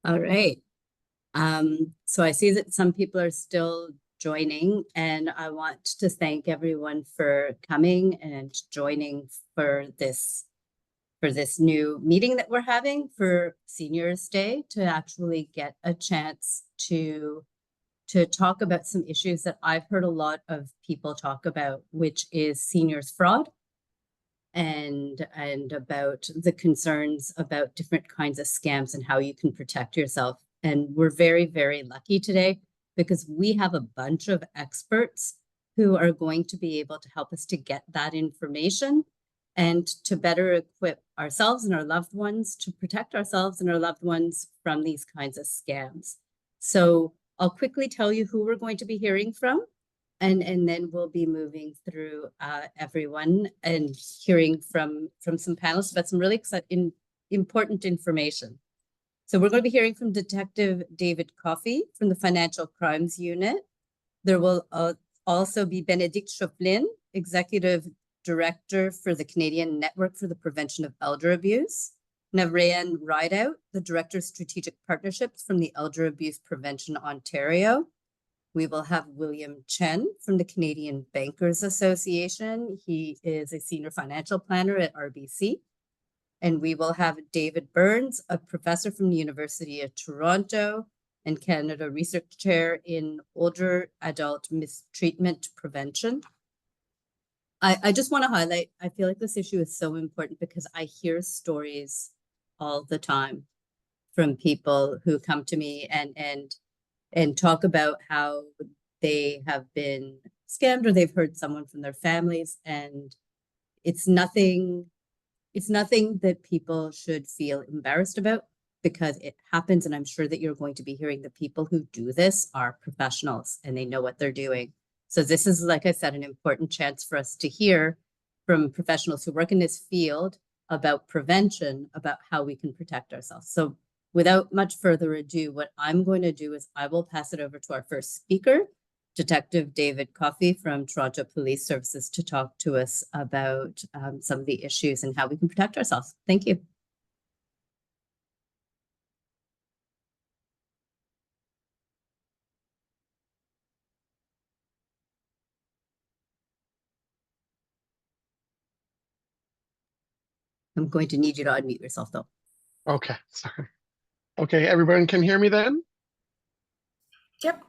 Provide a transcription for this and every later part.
All right. So I see that some people are still joining, and I want to thank everyone for coming and joining for this new meeting that we're having for Seniors Day, to actually get a chance to talk about some issues that I've heard a lot of people talk about, which is seniors fraud and about the concerns about different kinds of scams and how you can protect yourself. And we're very, very lucky today because we have a bunch of experts who are going to be able to help us to get that information and to better equip ourselves and our loved ones to protect ourselves and our loved ones from these kinds of scams. So I'll quickly tell you who we're going to be hearing from. And then we'll be moving through everyone and hearing from some panelists about some really important information. So we're going to be hearing from Detective David Coffey from the Financial Crimes Unit. There will also be Benedict Chaufflin, Executive Director for the Canadian Network for the Prevention of Elder Abuse. Navrayan Rideout, the Director of Strategic Partnerships from the Elder Abuse Prevention Ontario. We will have William Chen from the Canadian Bankers Association. He is a senior financial planner at RBC. And we will have David Burns, a professor from the University of Toronto and Canada Research Chair in Older Adult Mistreatment Prevention. I just want to highlight, I feel like this issue is so important because I hear stories all the time from people who come to me and talk about how they have been scammed or they've heard someone from their families, and it's nothing that people should feel embarrassed about because it happens. And I'm sure that you're going to be hearing the people who do this are professionals and they know what they're doing. So this is, like I said, an important chance for us to hear from professionals who work in this field about prevention, about how we can protect ourselves. So without much further ado, what I'm going to do is I will pass it over to our first speaker, Detective David Coffey from Toronto Police Services, to talk to us about some of the issues and how we can protect ourselves. Thank you. I'm going to need you to unmute yourself, though. Okay, sorry. Okay, everyone can hear me then? Yep.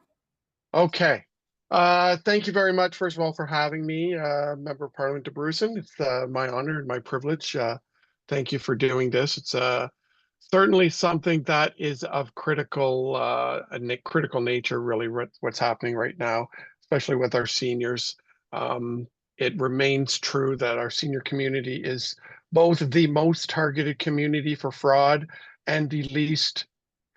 Okay. Thank you very much, first of all, for having me, Member of Parliament de Brusen. It's my honor and my privilege. Thank you for doing this. It's certainly something that is of critical nature, really, what's happening right now, especially with our seniors. It remains true that our senior community is both the most targeted community for fraud and the least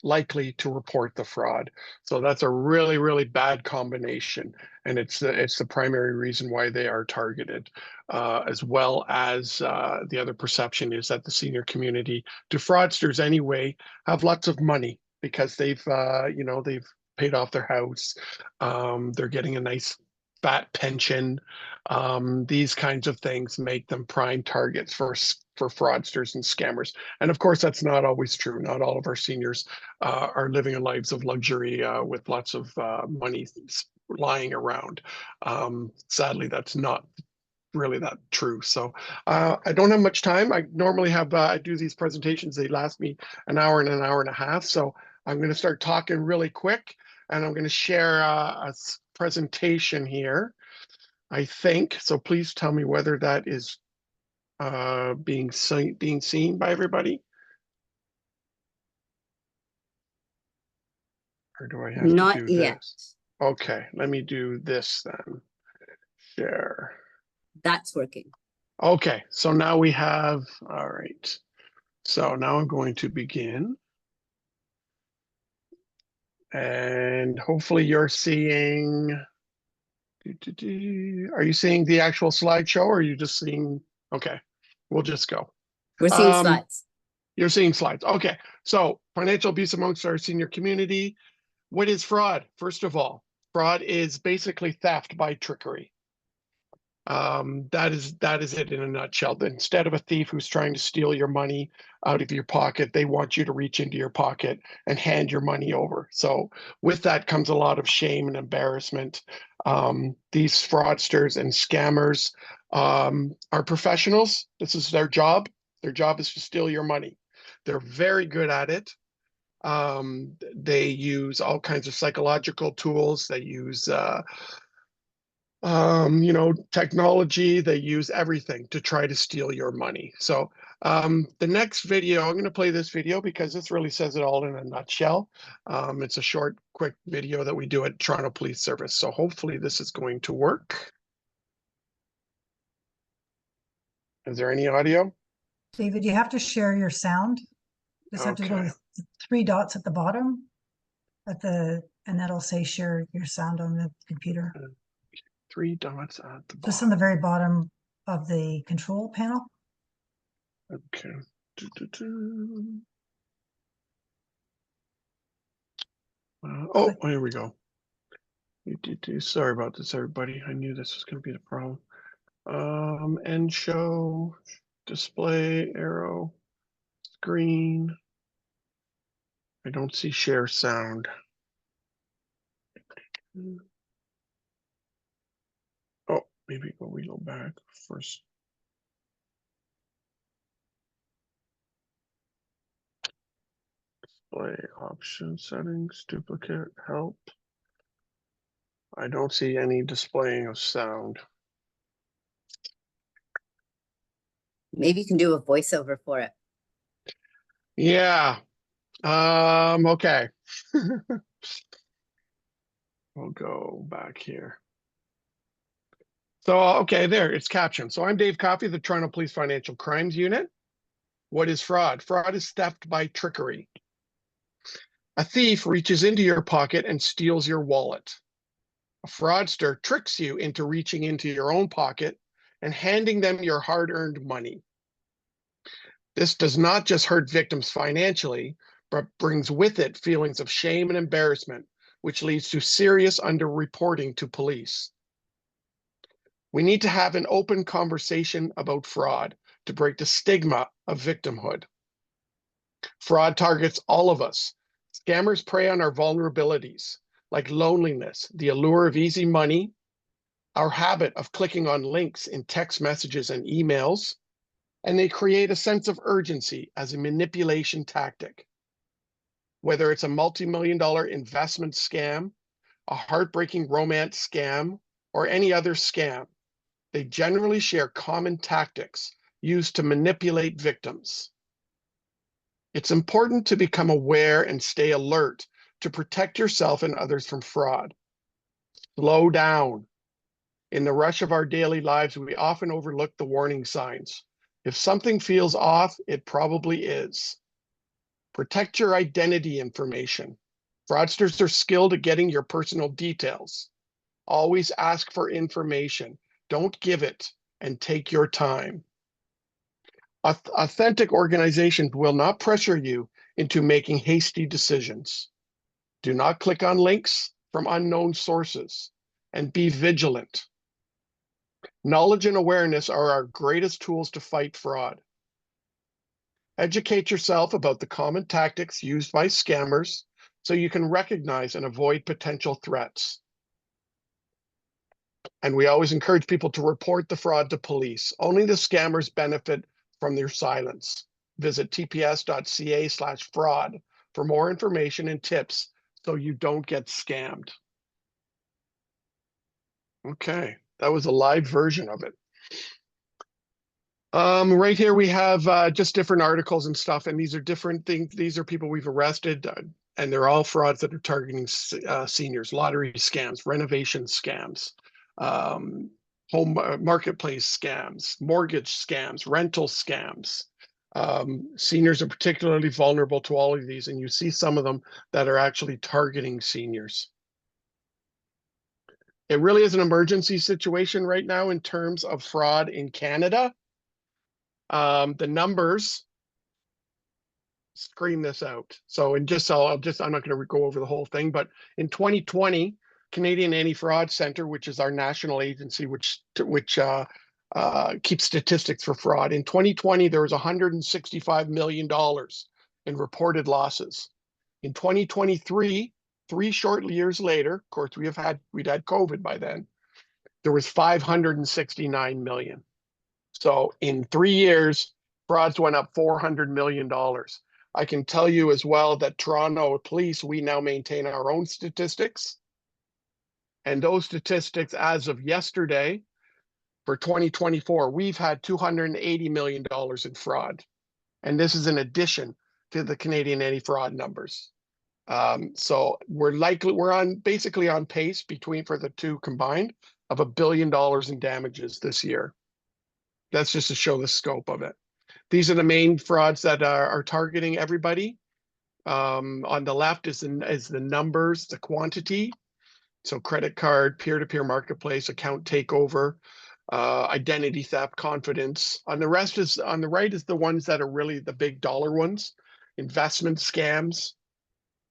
likely to report the fraud. So that's a really, really bad combination. And it's the primary reason why they are targeted, as well as the other perception is that the senior community, to fraudsters anyway, have lots of money because they've paid off their house. They're getting a nice fat pension. These kinds of things make them prime targets for fraudsters and scammers. And of course, that's not always true. Not all of our seniors are living lives of luxury with lots of money lying around. Sadly, that's not really that true. So I don't have much time. I normally have, I do these presentations, they last me an hour and a half. So I'm going to start talking really quick, and I'm going to share a presentation here, I think. So please tell me whether that is being seen by everybody. Or do I have Not to do yet. this? Okay, let me do this then. Share. That's working. Okay, so now we have, all right. So now I'm going to begin. And hopefully you're seeing, are you seeing the actual slideshow, or are you just seeing, okay, we'll just go. We're seeing slides. You're seeing slides. Okay, so financial abuse amongst our senior community. What is fraud? First of all, fraud is basically theft by trickery. That is it in a nutshell. Instead of a thief who's trying to steal your money out of your pocket, they want you to reach into your pocket and hand your money over. So with that comes a lot of shame and embarrassment. These fraudsters and scammers are professionals. This is their job. Their job is to steal your money. They're very good at it. They use all kinds of psychological tools. They use technology. They use everything to try to steal your money. So the next video, I'm going to play this video because this really says it all in a nutshell. It's a short, quick video that we do at Toronto Police Service. So hopefully this is going to work. Is there any audio? David, you have to share your sound. Just have to go Okay. to the 3 dots at the bottom and that'll say share your sound on the computer. 3 dots at the Just on the bottom. very bottom of the control panel. Okay. Oh, here we go. Sorry about this, everybody. I knew this was going to be the problem. End show, display, arrow, screen. I don't see share sound. Oh, maybe we go back first. Display option settings, duplicate, help. I don't see any displaying of sound. Maybe you can do a voiceover for it. Yeah. Okay. We'll go back here. So, okay, there, it's captioned. So I'm Dave Coffey, the Toronto Police Financial Crimes Unit. What is fraud? Fraud is theft by trickery. A thief reaches into your pocket and steals your wallet. A fraudster tricks you into reaching into your own pocket and handing them your hard-earned money. This does not just hurt victims financially, but brings with it feelings of shame and embarrassment, which leads to serious underreporting to police. We need to have an open conversation about fraud to break the stigma of victimhood. Fraud targets all of us. Scammers prey on our vulnerabilities, like loneliness, the allure of easy money, our habit of clicking on links in text messages and emails, and they create a sense of urgency as a manipulation tactic. Whether it's a multi-million-dollar investment scam, a heartbreaking romance scam, or any other scam, they generally share common tactics used to manipulate victims. It's important to become aware and stay alert to protect yourself and others from fraud. Slow down. In the rush of our daily lives, we often overlook the warning signs. If something feels off, it probably is. Protect your identity information. Fraudsters are skilled at getting your personal details. Always ask for information. Don't give it, and take your time. Authentic organizations will not pressure you into making hasty decisions. Do not click on links from unknown sources, and be vigilant. Knowledge and awareness are our greatest tools to fight fraud. Educate yourself about the common tactics used by scammers so you can recognize and avoid potential threats. And we always encourage people to report the fraud to police. Only the scammers benefit from their silence. Visit tps.ca/fraud for more information and tips so you don't get scammed. Okay, that was a live version of it. Right here we have just different articles and stuff, and these are different things. These are people we've arrested, and they're all frauds that are targeting seniors, lottery scams, renovation scams, home marketplace scams, mortgage scams, rental scams. Seniors are particularly vulnerable to all of these, and you see some of them that are actually targeting seniors. It really is an emergency situation right now in terms of fraud in Canada. The numbers scream this out. So I'm not going to go over the whole thing, but in 2020, Canadian Anti-Fraud Centre, which is our national agency, which keeps statistics for fraud. In 2020, there was $165 million in reported losses. In 2023, 3 short years later, of course, we'd had COVID by then, there was 569 million. So in 3 years, frauds went up $400 million. I can tell you as well that Toronto Police, we now maintain our own statistics. And those statistics, as of yesterday, for 2024, we've had $280 million in fraud. And this is in addition to the Canadian anti-fraud numbers. So we're basically on pace for the two combined of $1 billion in damages this year. That's just to show the scope of it. These are the main frauds that are targeting everybody. On the left is the numbers, the quantity. So credit card, peer-to-peer marketplace, account takeover, identity theft, confidence. On the right is the ones that are really the big dollar ones, investment scams,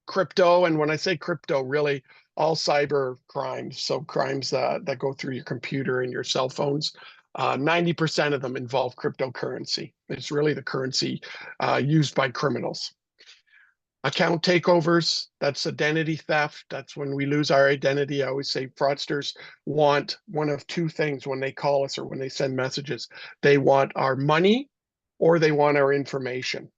crypto. And when I say crypto, really all cyber crimes. So crimes that go through your computer and your cell phones. 90% of them involve cryptocurrency. It's really the currency used by criminals. Account takeovers, that's identity theft. That's when we lose our identity. I always say fraudsters want one of two things when they call us or when they send messages. They want our money or they want our information.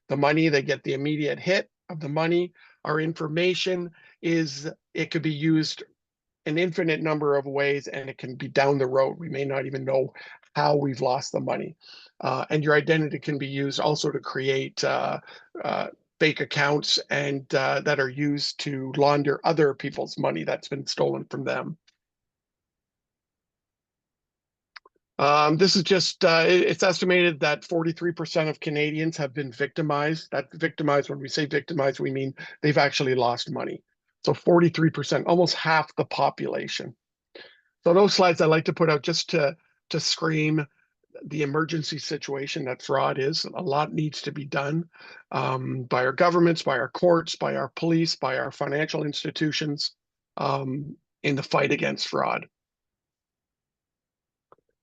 The money, they get the immediate hit of the money. Our information it could be used an infinite number of ways, and it can be down the road. We may not even know how we've lost the money. And your identity can be used also to create fake accounts and that are used to launder other people's money that's been stolen from them. This is just, it's estimated that 43% of Canadians have been victimized. That victimized, when we say victimized, we mean they've actually lost money. So 43%, almost half the population. So those slides I like to put out just to scream the emergency situation that fraud is. A lot needs to be done by our governments, by our courts, by our police, by our financial institutions in the fight against fraud.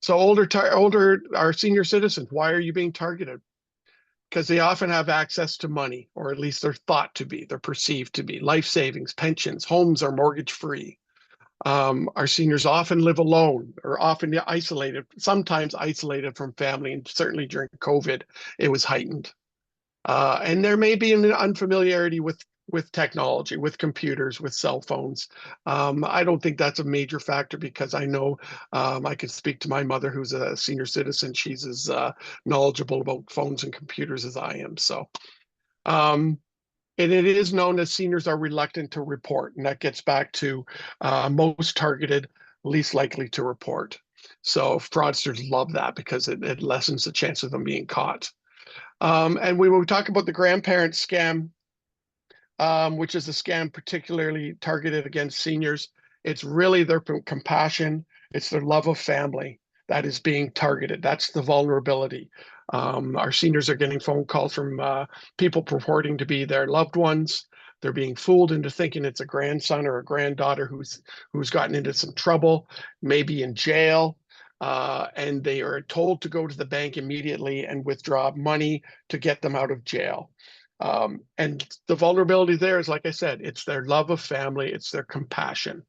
So our senior citizens, why are you being targeted? Because they often have access to money, or at least they're thought to be, they're perceived to be. Life savings, pensions, homes are mortgage free. Our seniors often live alone or often isolated, sometimes isolated from family, and certainly during COVID, it was heightened. And there may be an unfamiliarity with technology, with computers, with cell phones. I don't think that's a major factor because I know I could speak to my mother who's a senior citizen. She's as knowledgeable about phones and computers as I am. So, and it is known that seniors are reluctant to report, and that gets back to most targeted, least likely to report. So fraudsters love that because it lessens the chance of them being caught. And when we talk about the grandparent scam, which is a scam particularly targeted against seniors, it's really their compassion, it's their love of family that is being targeted. That's the vulnerability. Our seniors are getting phone calls from people purporting to be their loved ones. They're being fooled into thinking it's a grandson or a granddaughter who's gotten into some trouble, maybe in jail, and they are told to go to the bank immediately and withdraw money to get them out of jail. And the vulnerability there is, like I said, it's their love of family, it's their compassion.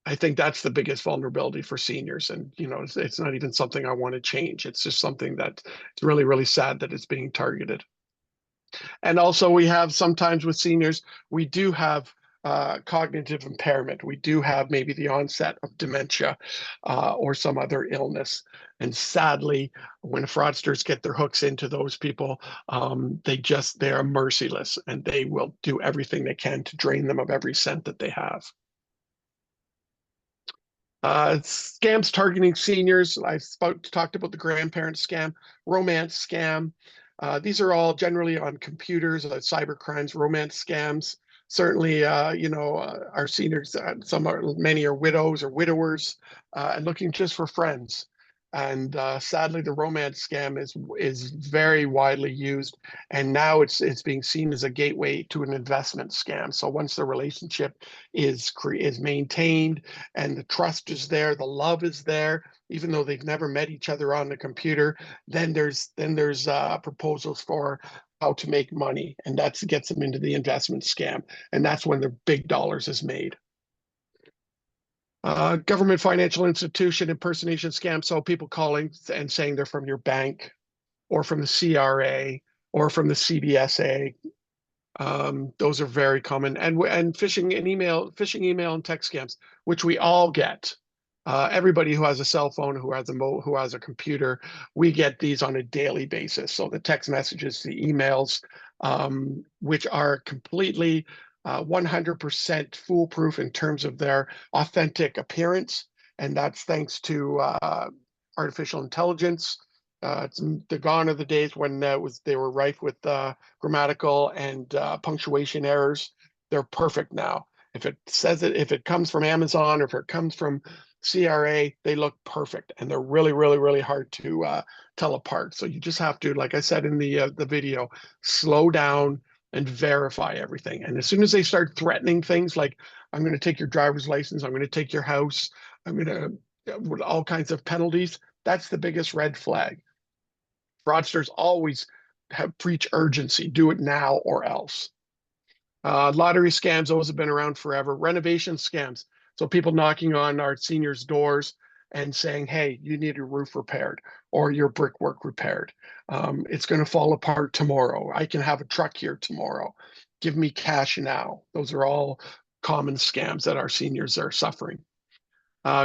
I think that's the biggest vulnerability for seniors. And, it's not even something I want to change. It's just something that it's really, really sad that it's being targeted. And also we have sometimes with seniors, we do have cognitive impairment. We do have maybe the onset of dementia or some other illness. And sadly, when fraudsters get their hooks into those people, they are merciless and they will do everything they can to drain them of every cent that they have. Scams targeting seniors. I talked about the grandparent scam, romance scam. These are all generally on computers, cyber crimes, romance scams. Certainly, our seniors, many are widows or widowers and looking just for friends. And sadly, the romance scam is very widely used, and now it's being seen as a gateway to an investment scam. So once the relationship is maintained and the trust is there, the love is there, even though they've never met each other on the computer, then there's proposals for how to make money, and that gets them into the investment scam, and that's when the big dollars is made. Government financial institution impersonation scam. So people calling and saying they're from your bank or from the CRA or from the CBSA. Those are very common. And phishing email and text scams, which we all get. Everybody who has a cell phone, who has a computer, we get these on a daily basis. So the text messages, the emails, which are completely 100% foolproof in terms of their authentic appearance, and that's thanks to artificial intelligence. It's the gone are the days when they were rife with grammatical and punctuation errors. They're perfect now. If it comes from Amazon or if it comes from CRA, they look perfect, and they're really, really, really hard to tell apart. So you just have to, like I said in the video, slow down and verify everything. And as soon as they start threatening things like, I'm going to take your driver's license, I'm going to take your house, I'm going to, with all kinds of penalties, that's the biggest red flag. Fraudsters always preach urgency, do it now or else. Lottery scams, those have been around forever. Renovation scams, so people knocking on our seniors' doors and saying, hey, you need your roof repaired or your brickwork repaired. It's going to fall apart tomorrow. I can have a truck here tomorrow. Give me cash now. Those are all common scams that our seniors are suffering.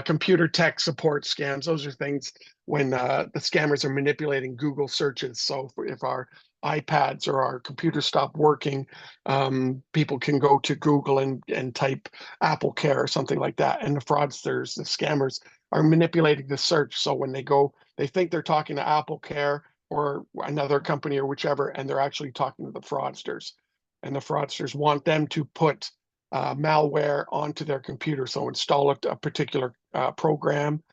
Computer tech support scams, those are things when the scammers are manipulating Google searches. So if our iPads or our computers stop working, people can go to Google and type Apple Care or something like that. And the fraudsters, the scammers, are manipulating the search. So when they think they're talking to Apple Care or another company or whichever, and they're actually talking to the fraudsters. And the fraudsters want them to put malware onto their computer. So install a particular program,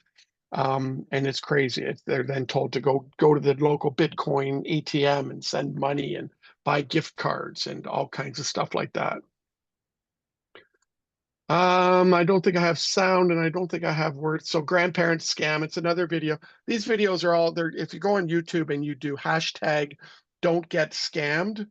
and it's crazy. They're then told to go to the local Bitcoin ATM and send money and buy gift cards and all kinds of stuff like that. I don't think I have sound, and I don't think I have words. So grandparent scam, it's another video. These videos are all there. If you go on YouTube and you do hashtag don't get scammed,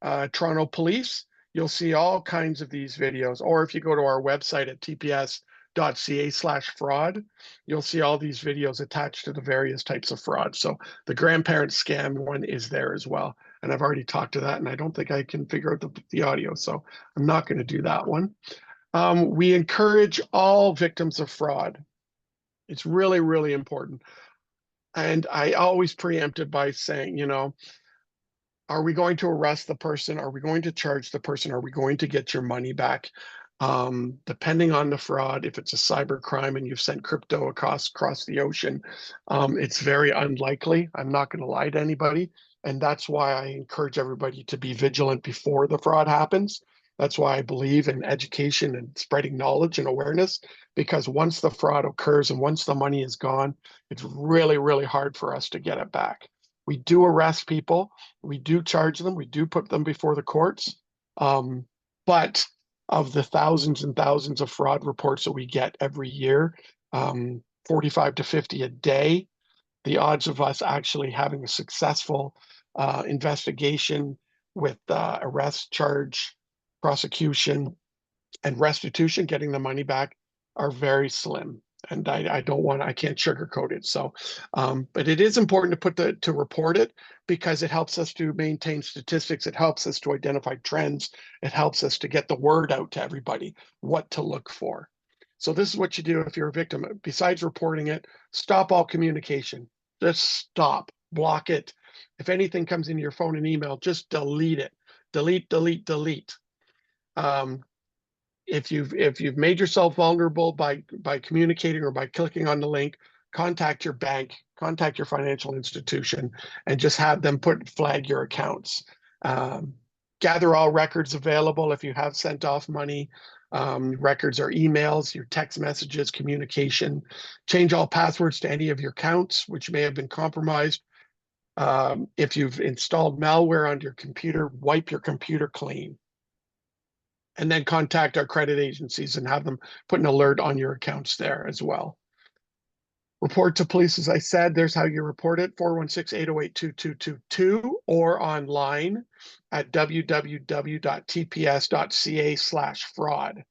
Toronto Police, you'll see all kinds of these videos. Or if you go to our website at tps.ca/fraud, you'll see all these videos attached to the various types of fraud. So the grandparent scam one is there as well. And I've already talked to that, and I don't think I can figure out the audio, so I'm not going to do that one. We encourage all victims of fraud. It's really, really important. And I always preempt it by saying, are we going to arrest the person? Are we going to charge the person? Are we going to get your money back? Depending on the fraud, if it's a cyber crime and you've sent crypto across the ocean, it's very unlikely. I'm not going to lie to anybody. And that's why I encourage everybody to be vigilant before the fraud happens. That's why I believe in education and spreading knowledge and awareness, because once the fraud occurs and once the money is gone, it's really, really hard for us to get it back. We do arrest people, we do charge them, we do put them before the courts, but of the thousands and thousands of fraud reports that we get every year, 45 to 50 a day, the odds of us actually having a successful investigation with arrest, charge, prosecution, and restitution, getting the money back, are very slim. And I can't sugarcoat it. So, but it is important to report it, because it helps us to maintain statistics. It helps us to identify trends. It helps us to get the word out to everybody, what to look for. So this is what you do if you're a victim. Besides reporting it, stop all communication. Just stop, block it. If anything comes into your phone and email, just delete it. Delete, delete, delete. If you've made yourself vulnerable by communicating or by clicking on the link, contact your bank, contact your financial institution, and just have them flag your accounts. Gather all records available if you have sent off money. Records are emails, your text messages, communication. Change all passwords to any of your accounts, which may have been compromised. If you've installed malware on your computer, wipe your computer clean. And then contact our credit agencies and have them put an alert on your accounts there as well. Report to police, as I said, there's how you report it, 416-808-2222, or online at www.tps.ca/fraud.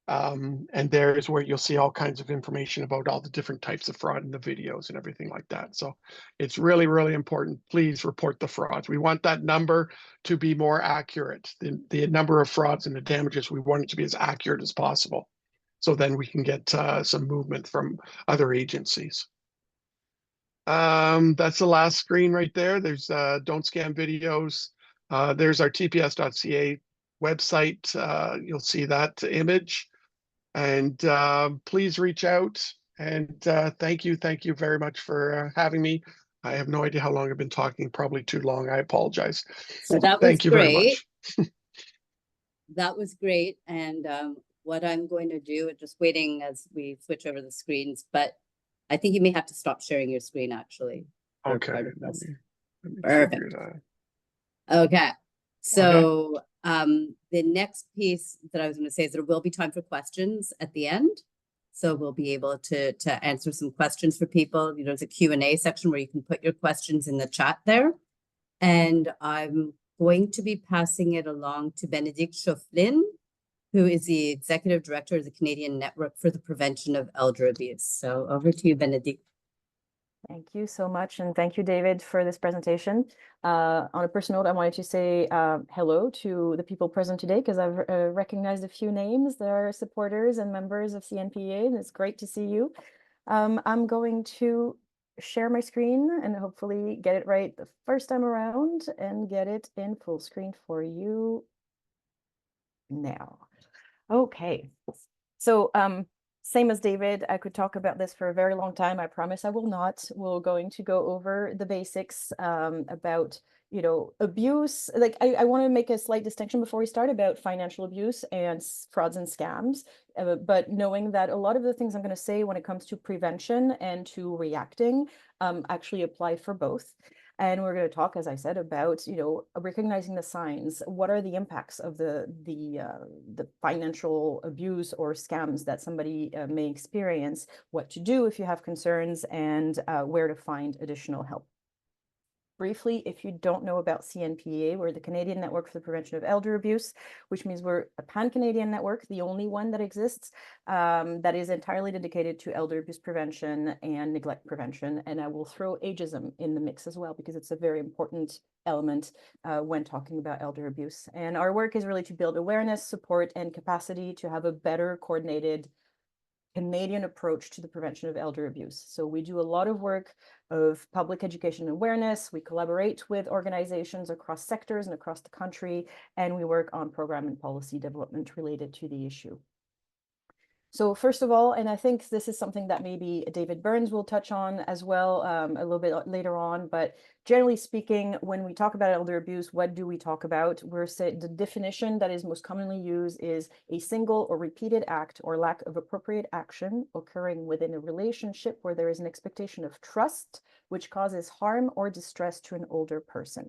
And there is where you'll see all kinds of information about all the different types of fraud in the videos and everything like that. So it's really, really important. Please report the frauds. We want that number to be more accurate. The number of frauds and the damages, we want it to be as accurate as possible. So then we can get some movement from other agencies. That's the last screen right there. There's don't scam videos. There's our tps.ca website. You'll see that image. And please reach out. And thank you very much for having me. I have no idea how long I've been talking, probably too long. I apologize. So that was Thank you very great. much. That was great. And what I'm going to do, just waiting as we switch over the screens, but I think you may have to stop sharing your screen actually. for Okay. part of this. Let me Perfect. figure it out. Okay. So the next piece that I was going to say is there will be time for questions at the end. So we'll be able to answer some questions for people. You know, there's a Q&A section where you can put your questions in the chat there. And I'm going to be passing it along to Benedict Chaufflin, who is the Executive Director of the Canadian Network for the Prevention of Elder Abuse. So over to you, Benedict. Thank you so much. And thank you, David, for this presentation. On a personal note, I wanted to say hello to the people present today because I've recognized a few names. There are supporters and members of CNPA, and it's great to see you. I'm going to share my screen and hopefully get it right the first time around and get it in full screen for you now. Okay. So same as David, I could talk about this for a very long time. I promise I will not. We're going to go over the basics about, you know, abuse. Like I want to make a slight distinction before we start about financial abuse and frauds and scams. But knowing that a lot of the things I'm going to say when it comes to prevention and to reacting actually apply for both. And we're going to talk, as I said, about, you know, recognizing the signs. What are the impacts of the financial abuse or scams that somebody may experience? What to do if you have concerns, and where to find additional help. Briefly, if you don't know about CNPA, we're the Canadian Network for the Prevention of Elder Abuse, which means we're a pan-Canadian network, the only one that exists that is entirely dedicated to elder abuse prevention and neglect prevention. And I will throw ageism in the mix as well, because it's a very important element when talking about elder abuse. And our work is really to build awareness, support, and capacity to have a better coordinated Canadian approach to the prevention of elder abuse. So we do a lot of work of public education and awareness. We collaborate with organizations across sectors and across the country, and we work on program and policy development related to the issue. So first of all, and I think this is something that maybe David Burns will touch on as well a little bit later on, but generally speaking, when we talk about elder abuse, what do we talk about? We're saying the definition that is most commonly used is a single or repeated act or lack of appropriate action occurring within a relationship where there is an expectation of trust, which causes harm or distress to an older person.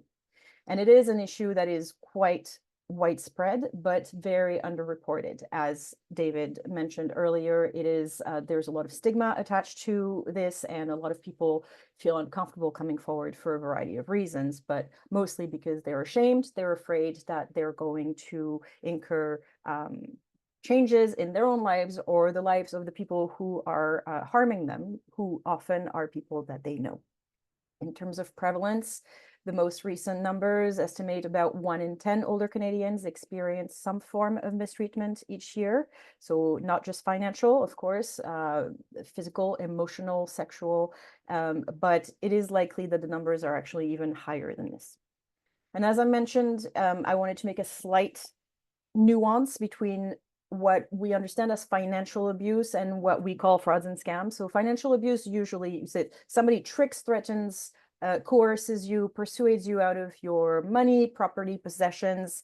And it is an issue that is quite widespread, but very underreported. As David mentioned earlier, it is there's a lot of stigma attached to this, and a lot of people feel uncomfortable coming forward for a variety of reasons, but mostly because they're ashamed, they're afraid that they're going to incur changes in their own lives or the lives of the people who are harming them, who often are people that they know. In terms of prevalence, the most recent numbers estimate about 1 in 10 older Canadians experience some form of mistreatment each year. So not just financial, of course, physical, emotional, sexual, but it is likely that the numbers are actually even higher than this. And as I mentioned, I wanted to make a slight nuance between what we understand as financial abuse and what we call frauds and scams. So financial abuse usually is that somebody tricks, threatens, coerces you, persuades you out of your money, property, possessions,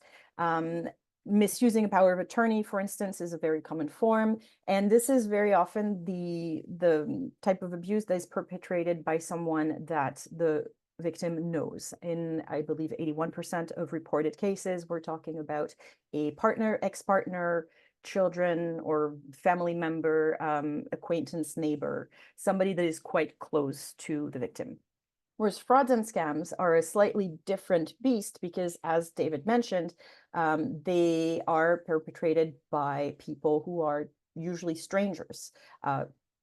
Misusing a power of attorney, for instance, is a very common form. And this is very often the type of abuse that is perpetrated by someone that the victim knows. In, I believe, 81% of reported cases, we're talking about a partner, ex-partner, children, or family member, acquaintance, neighbor, somebody that is quite close to the victim. Whereas frauds and scams are a slightly different beast because, as David mentioned, they are perpetrated by people who are usually strangers,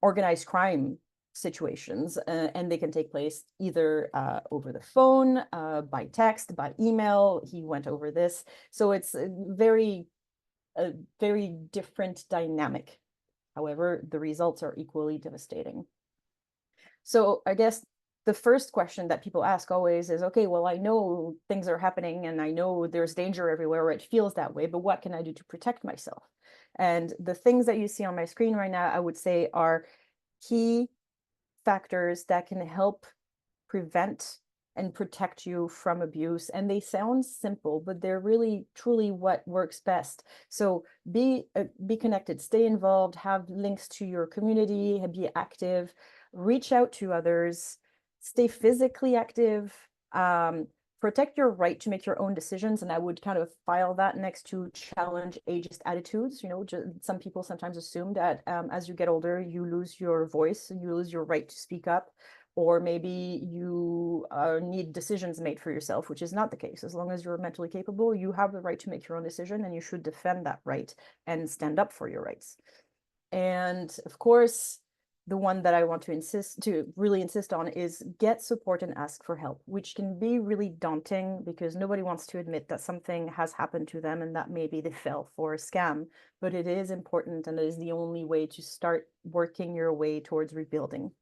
organized crime situations, and they can take place either over the phone, by text, by email. He went over this. So it's a very different dynamic. However, the results are equally devastating. So I guess the first question that people ask always is, okay, well, I know things are happening and I know there's danger everywhere, or it feels that way, but what can I do to protect myself? And the things that you see on my screen right now, I would say, are key factors that can help prevent and protect you from abuse. And they sound simple, but they're really truly what works best. So be connected, stay involved, have links to your community, be active, reach out to others, stay physically active, protect your right to make your own decisions. And I would kind of file that next to challenge ageist attitudes. You know, some people sometimes assume that as you get older, you lose your voice and you lose your right to speak up, or maybe you need decisions made for yourself, which is not the case. As long as you're mentally capable, you have the right to make your own decision, and you should defend that right and stand up for your rights. And of course, the one that I want to really insist on is get support and ask for help, which can be really daunting because nobody wants to admit that something has happened to them and that maybe they fell for a scam. But it is important, and it is the only way to start working your way towards rebuilding.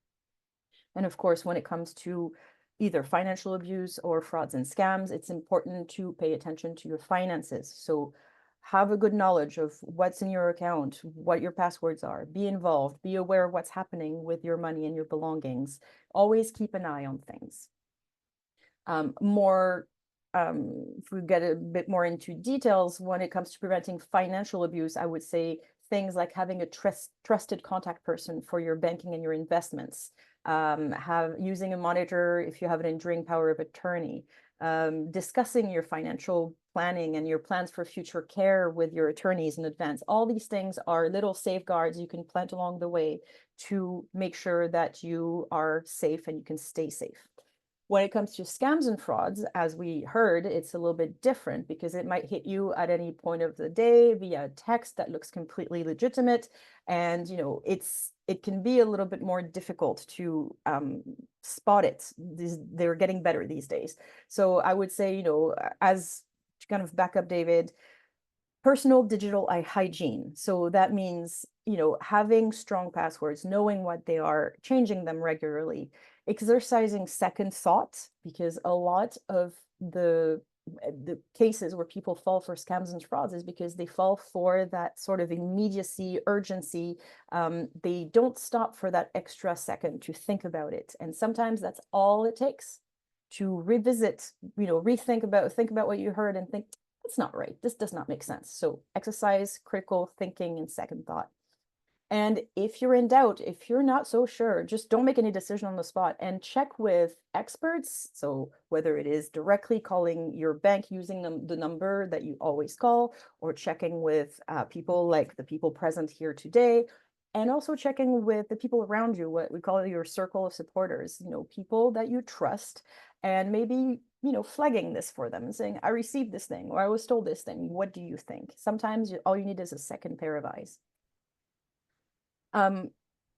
And of course, when it comes to either financial abuse or frauds and scams, it's important to pay attention to your finances. So have a good knowledge of what's in your account, what your passwords are, be involved, be aware of what's happening with your money and your belongings. Always keep an eye on things. If we get a bit more into details, when it comes to preventing financial abuse, I would say things like having a trusted contact person for your banking and your investments, using a monitor if you have an enduring power of attorney, discussing your financial planning and your plans for future care with your attorneys in advance. All these things are little safeguards you can plant along the way to make sure that you are safe and you can stay safe. When it comes to scams and frauds, as we heard, it's a little bit different because it might hit you at any point of the day via text that looks completely legitimate. And, you know, it can be a little bit more difficult to spot it. They're getting better these days. So I would say, you know, as to kind of back up David, personal digital hygiene. So that means, you know, having strong passwords, knowing what they are, changing them regularly, exercising second thought, because a lot of the cases where people fall for scams and frauds is because they fall for that sort of immediacy, urgency. They don't stop for that extra second to think about it. And sometimes that's all it takes to revisit, you know, think about what you heard and think, that's not right. This does not make sense. So exercise critical thinking and second thought. And if you're in doubt, if you're not so sure, just don't make any decision on the spot and check with experts. So whether it is directly calling your bank using the number that you always call, or checking with people like the people present here today, and also checking with the people around you, what we call your circle of supporters, you know, people that you trust, and maybe, you know, flagging this for them and saying, I received this thing, or I was told this thing. What do you think? Sometimes all you need is a second pair of eyes.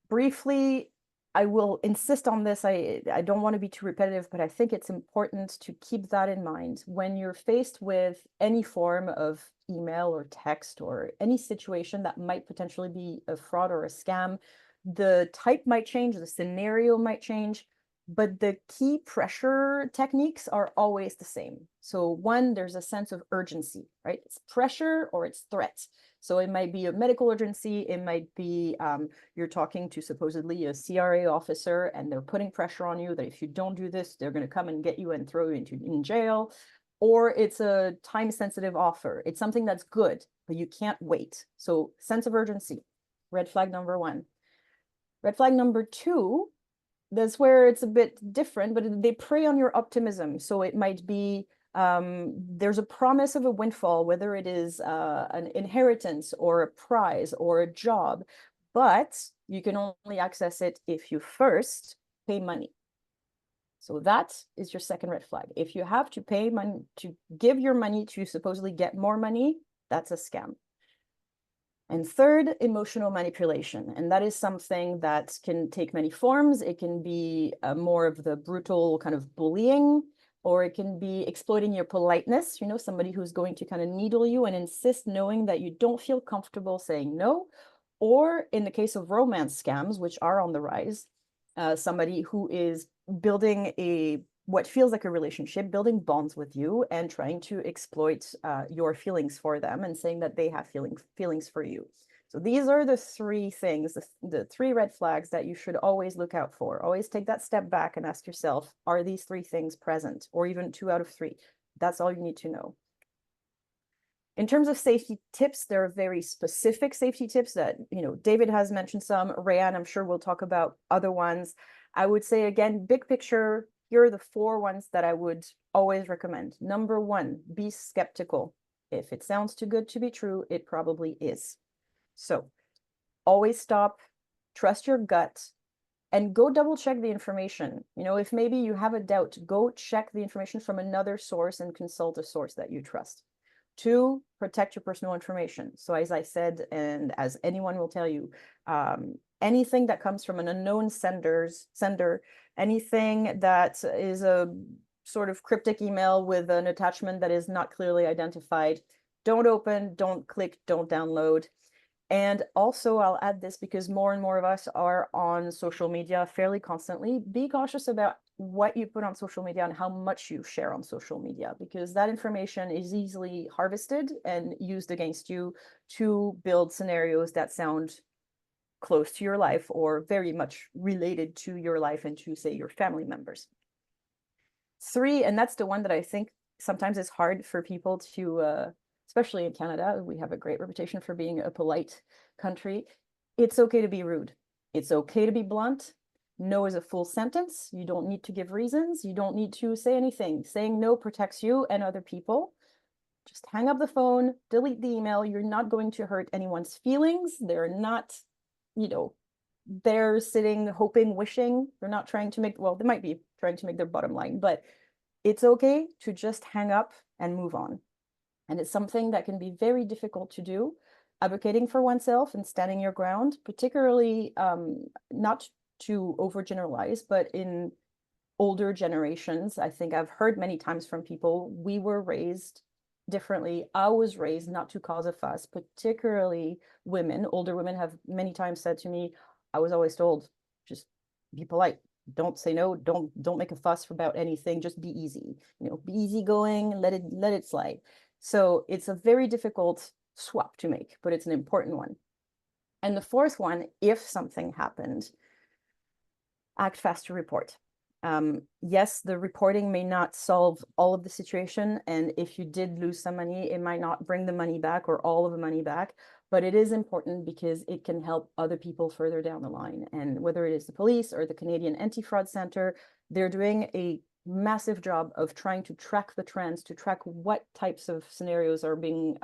Briefly, I will insist on this. I don't want to be too repetitive, but I think it's important to keep that in mind when you're faced with any form of email or text or any situation that might potentially be a fraud or a scam. The type might change, the scenario might change, but the key pressure techniques are always the same. So one, there's a sense of urgency, right? It's pressure or it's threat. So it might be a medical urgency. It might be you're talking to supposedly a CRA officer and they're putting pressure on you that if you don't do this, they're going to come and get you and throw you in jail. or it's a time-sensitive offer. It's something that's good, but you can't wait. So sense of urgency, red flag number 1. Red flag number 2, that's where it's a bit different, but they prey on your optimism. So it might be there's a promise of a windfall, whether it is an inheritance or a prize or a job, but you can only access it if you first pay money. So that is your second red flag. If you have to pay money, to give your money to supposedly get more money, that's a scam. And third, emotional manipulation. And that is something that can take many forms. It can be more of the brutal kind of bullying, or it can be exploiting your politeness, somebody who's going to kind of needle you and insist, knowing that you don't feel comfortable saying no. Or in the case of romance scams, which are on the rise, somebody who is building what feels like a relationship, building bonds with you and trying to exploit your feelings for them and saying that they have feelings for you. So these are the 3 things, the 3 red flags that you should always look out for. Always take that step back and ask yourself, are these 3 things present? Or even 2 out of 3. That's all you need to know. In terms of safety tips, there are very specific safety tips that, David has mentioned some. Rayanne, I'm sure we'll talk about other ones. I would say, again, big picture, here are the 4 ones that I would always recommend. Number 1, be skeptical. If it sounds too good to be true, it probably is. So always stop, trust your gut, and go double check the information. If maybe you have a doubt, go check the information from another source and consult a source that you trust. 2, protect your personal information. So as I said, and as anyone will tell you, anything that comes from an unknown sender, anything that is a sort of cryptic email with an attachment that is not clearly identified, don't open, don't click, don't download. And also, I'll add this because more and more of us are on social media fairly constantly. Be cautious about what you put on social media and how much you share on social media, because that information is easily harvested and used against you to build scenarios that sound close to your life or very much related to your life and to, say, your family members. 3, and that's the one that I think sometimes is hard for people to, especially in Canada, we have a great reputation for being a polite country. It's okay to be rude. It's okay to be blunt. No is a full sentence. You don't need to give reasons. You don't need to say anything. Saying no protects you and other people. Just hang up the phone, delete the email. You're not going to hurt anyone's feelings. They're not, they're sitting, hoping, wishing. They're not trying to well, they might be trying to make their bottom line, but it's okay to just hang up and move on. And it's something that can be very difficult to do. Advocating for oneself and standing your ground, particularly not to overgeneralize, but in older generations, I think I've heard many times from people, we were raised differently. I was raised not to cause a fuss, particularly women. Older women have many times said to me, I was always told, just be polite. Don't say no. Don't make a fuss about anything. Just be easy. Be easygoing. Let it slide. So it's a very difficult swap to make, but it's an important one. And the 4th one, if something happened, act fast to report. Yes, the reporting may not solve all of the situation. And if you did lose some money, it might not bring the money back or all of the money back, but it is important because it can help other people further down the line. And whether it is the police or the Canadian Anti-Fraud Centre, they're doing a massive job of trying to track the trends, to track what types of scenarios are being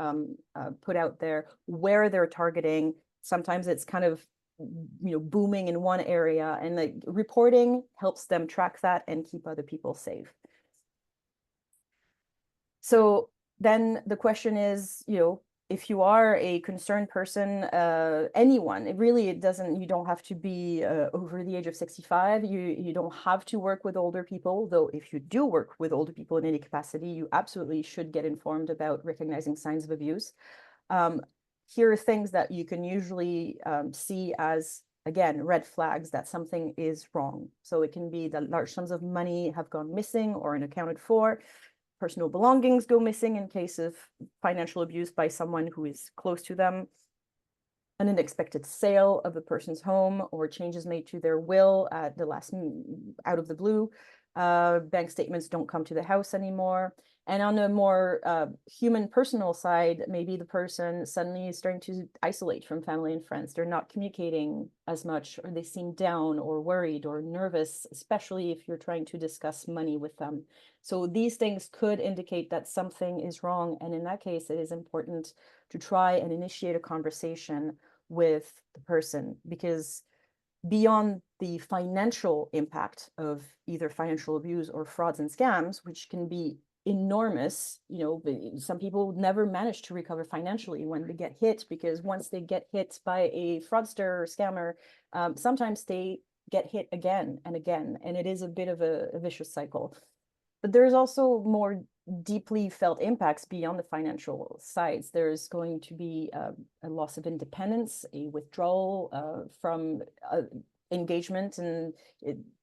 put out there, where they're targeting. Sometimes it's kind of booming in one area, and the reporting helps them track that and keep other people safe. So then the question is, if you are a concerned person, anyone, you don't have to be over the age of 65. You don't have to work with older people, though if you do work with older people in any capacity, you absolutely should get informed about recognizing signs of abuse. Here are things that you can usually see as, again, red flags that something is wrong. So it can be that large sums of money have gone missing or unaccounted for. Personal belongings go missing in case of financial abuse by someone who is close to them. An unexpected sale of the person's home or changes made to their will at the last, out of the blue. Bank statements don't come to the house anymore. And on a more human personal side, maybe the person suddenly is starting to isolate from family and friends. They're not communicating as much, or they seem down or worried or nervous, especially if you're trying to discuss money with them. So these things could indicate that something is wrong. And in that case, it is important to try and initiate a conversation with the person, because beyond the financial impact of either financial abuse or frauds and scams, which can be enormous, some people never manage to recover financially when they get hit, because once they get hit by a fraudster or scammer, sometimes they get hit again and again, and it is a bit of a vicious cycle. But there's also more deeply felt impacts beyond the financial sides. There's going to be a loss of independence, a withdrawal from engagement and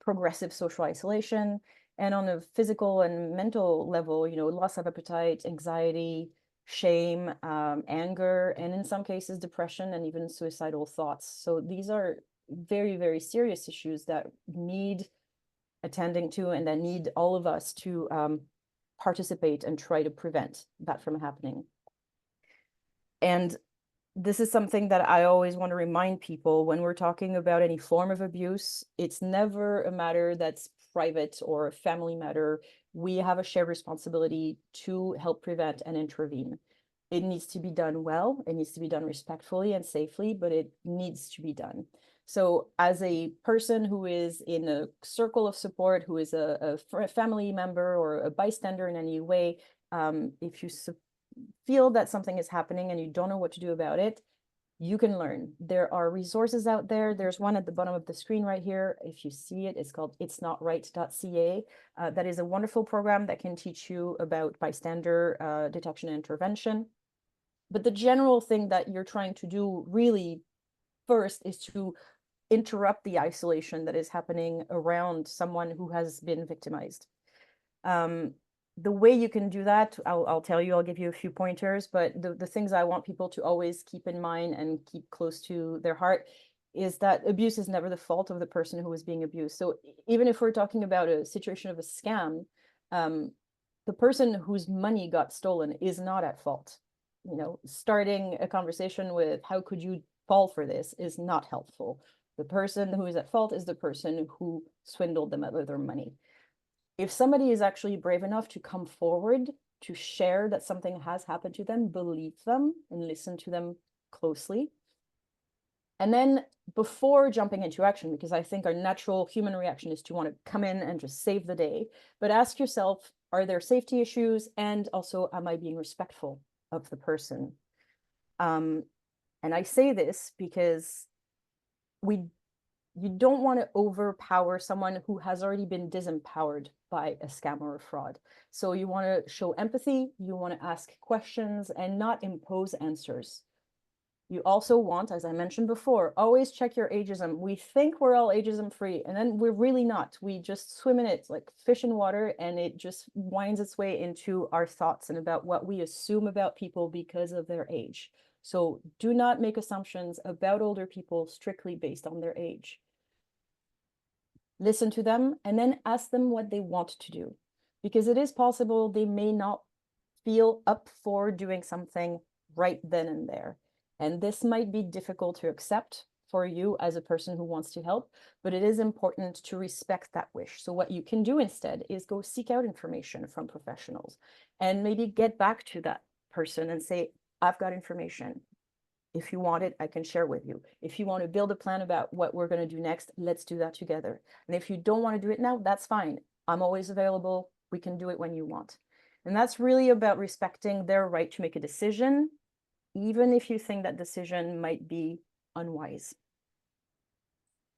progressive social isolation. And on a physical and mental level, loss of appetite, anxiety, shame, anger, and in some cases, depression and even suicidal thoughts. So these are very, very serious issues that need attending to, and that need all of us to participate and try to prevent that from happening. And this is something that I always want to remind people when we're talking about any form of abuse. It's never a matter that's private or a family matter. We have a shared responsibility to help prevent and intervene. It needs to be done well, it needs to be done respectfully and safely, but it needs to be done. So as a person who is in a circle of support, who is a family member or a bystander in any way, if you feel that something is happening and you don't know what to do about it, you can learn. There are resources out there. There's one at the bottom of the screen right here. If you see it, it's called itsnotright.ca. That is a wonderful program that can teach you about bystander detection and intervention. But the general thing that you're trying to do really first is to interrupt the isolation that is happening around someone who has been victimized. The way you can do that, I'll tell you, I'll give you a few pointers, but the things I want people to always keep in mind and keep close to their heart is that abuse is never the fault of the person who is being abused. So even if we're talking about a situation of a scam, the person whose money got stolen is not at fault. Starting a conversation with how could you fall for this is not helpful. The person who is at fault is the person who swindled them out of their money. If somebody is actually brave enough to come forward to share that something has happened to them, believe them and listen to them closely. And then before jumping into action, because I think our natural human reaction is to want to come in and just save the day, but ask yourself, are there safety issues? And also, am I being respectful of the person? And I say this because you don't want to overpower someone who has already been disempowered by a scam or a fraud. So you want to show empathy, you want to ask questions and not impose answers. You also want, as I mentioned before, always check your ageism. We think we're all ageism free, and then we're really not. We just swim in it like fish in water, and it just winds its way into our thoughts and about what we assume about people because of their age. So do not make assumptions about older people strictly based on their age. Listen to them and then ask them what they want to do, because it is possible they may not feel up for doing something right then and there. And this might be difficult to accept for you as a person who wants to help, but it is important to respect that wish. So what you can do instead is go seek out information from professionals and maybe get back to that person and say, I've got information. If you want it, I can share with you. If you want to build a plan about what we're going to do next, let's do that together. And if you don't want to do it now, that's fine. I'm always available. We can do it when you want. And that's really about respecting their right to make a decision, even if you think that decision might be unwise.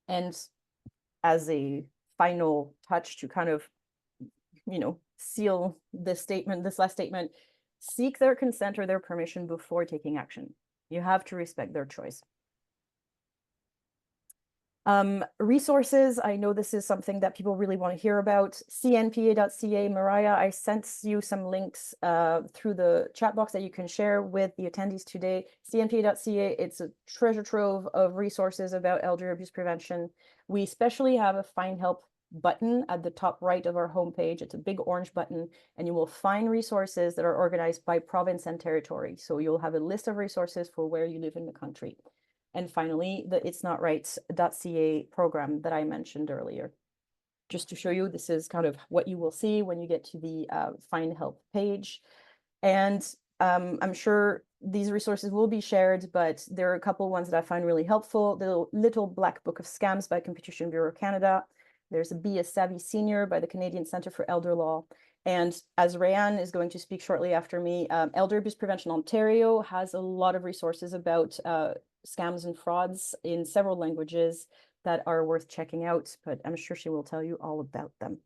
And as a final touch to kind of, seal this statement, this last statement, seek their consent or their permission before taking action. You have to respect their choice. Resources, I know this is something that people really want to hear about. cnpa.ca, Mariah, I sent you some links through the chat box that you can share with the attendees today. cnpa.ca, it's a treasure trove of resources about elder abuse prevention. We especially have a Find Help button at the top right of our homepage. It's a big orange button, and you will find resources that are organized by province and territory. So you'll have a list of resources for where you live in the country. And finally, the It's Not Rights.ca program that I mentioned earlier. Just to show you, this is kind of what you will see when you get to the Find Help page. And I'm sure these resources will be shared, but there are a couple ones that I find really helpful. The Little Black Book of Scams by Competition Bureau Canada. There's a Be a Savvy Senior by the Canadian Centre for Elder Law. And as Rayanne is going to speak shortly after me, Elder Abuse Prevention Ontario has a lot of resources about scams and frauds in several languages that are worth checking out, but I'm sure she will tell you all about them.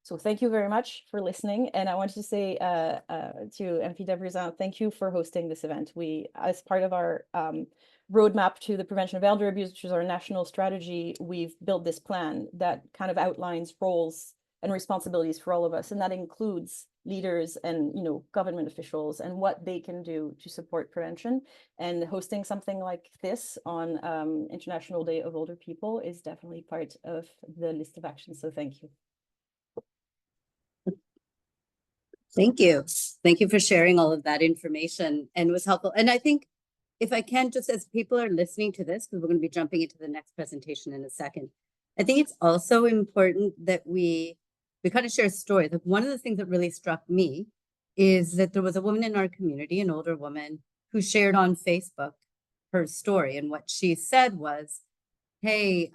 So thank you very much for listening. And I wanted to say to MP Debruzin, thank you for hosting this event. We, as part of our roadmap to the prevention of elder abuse, which is our national strategy, we've built this plan that kind of outlines roles and responsibilities for all of us. And that includes leaders and, you know, government officials and what they can do to support prevention. And hosting something like this on International Day of Older People is definitely part of the list of actions. So thank you. Thank you. Thank you for sharing all of that information, and it was helpful. And I think if I can, just as people are listening to this, because we're going to be jumping into the next presentation in a second, I think it's also important that we kind of share stories. Like, one of the things that really struck me is that there was a woman in our community, an older woman, who shared on Facebook her story. And what she said was, hey,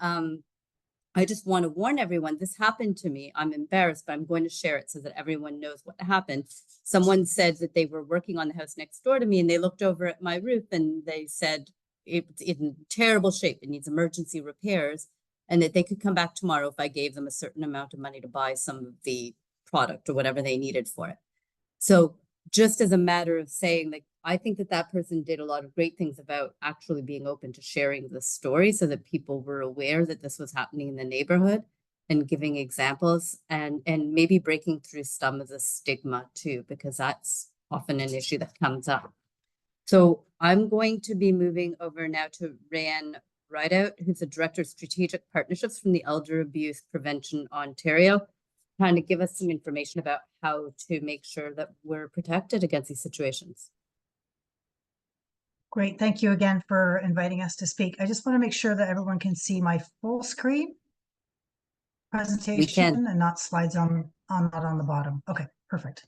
I just want to warn everyone, this happened to me. I'm embarrassed, but I'm going to share it so that everyone knows what happened. Someone said that they were working on the house next door to me, and they looked over at my roof and they said it's in terrible shape. It needs emergency repairs, and that they could come back tomorrow if I gave them a certain amount of money to buy some of the product or whatever they needed for it. So just as a matter of saying, like, I think that that person did a lot of great things about actually being open to sharing the story so that people were aware that this was happening in the neighborhood, and giving examples, and maybe breaking through some of the stigma too, because that's often an issue that comes up. So I'm going to be moving over now to Rayanne Rideout, who's the Director of Strategic Partnerships from the Elder Abuse Prevention Ontario, trying to give us some information about how to make sure that we're protected against these situations. Great. Thank you again for inviting us to speak. I just want to make sure that everyone can see my full screen presentation and not slides not on the bottom. Okay, perfect.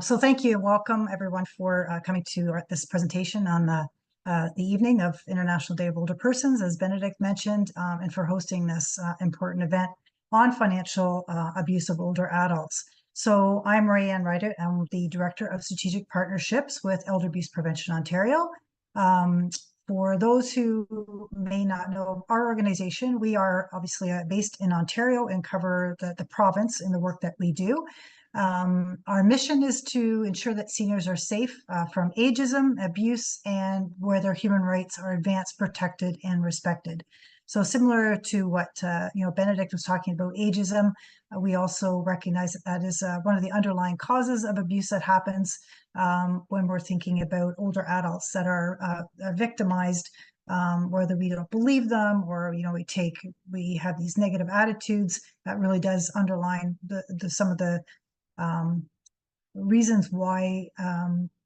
So thank you and welcome everyone for coming to this presentation on the evening of International Day of Older Persons, as Benedict mentioned, and for hosting this important event on financial abuse of older adults. So I'm Rayanne Rideout. I'm the Director of Strategic Partnerships with Elder Abuse Prevention Ontario. For those who may not know our organization, we are obviously based in Ontario and cover the province in the work that we do. Our mission is to ensure that seniors are safe from ageism, abuse, and where their human rights are advanced, protected, and respected. So similar to what Benedict was talking about, ageism, we also recognize that that is one of the underlying causes of abuse that happens when we're thinking about older adults that are victimized, whether we don't believe them or we have these negative attitudes. That really does underline some of the reasons why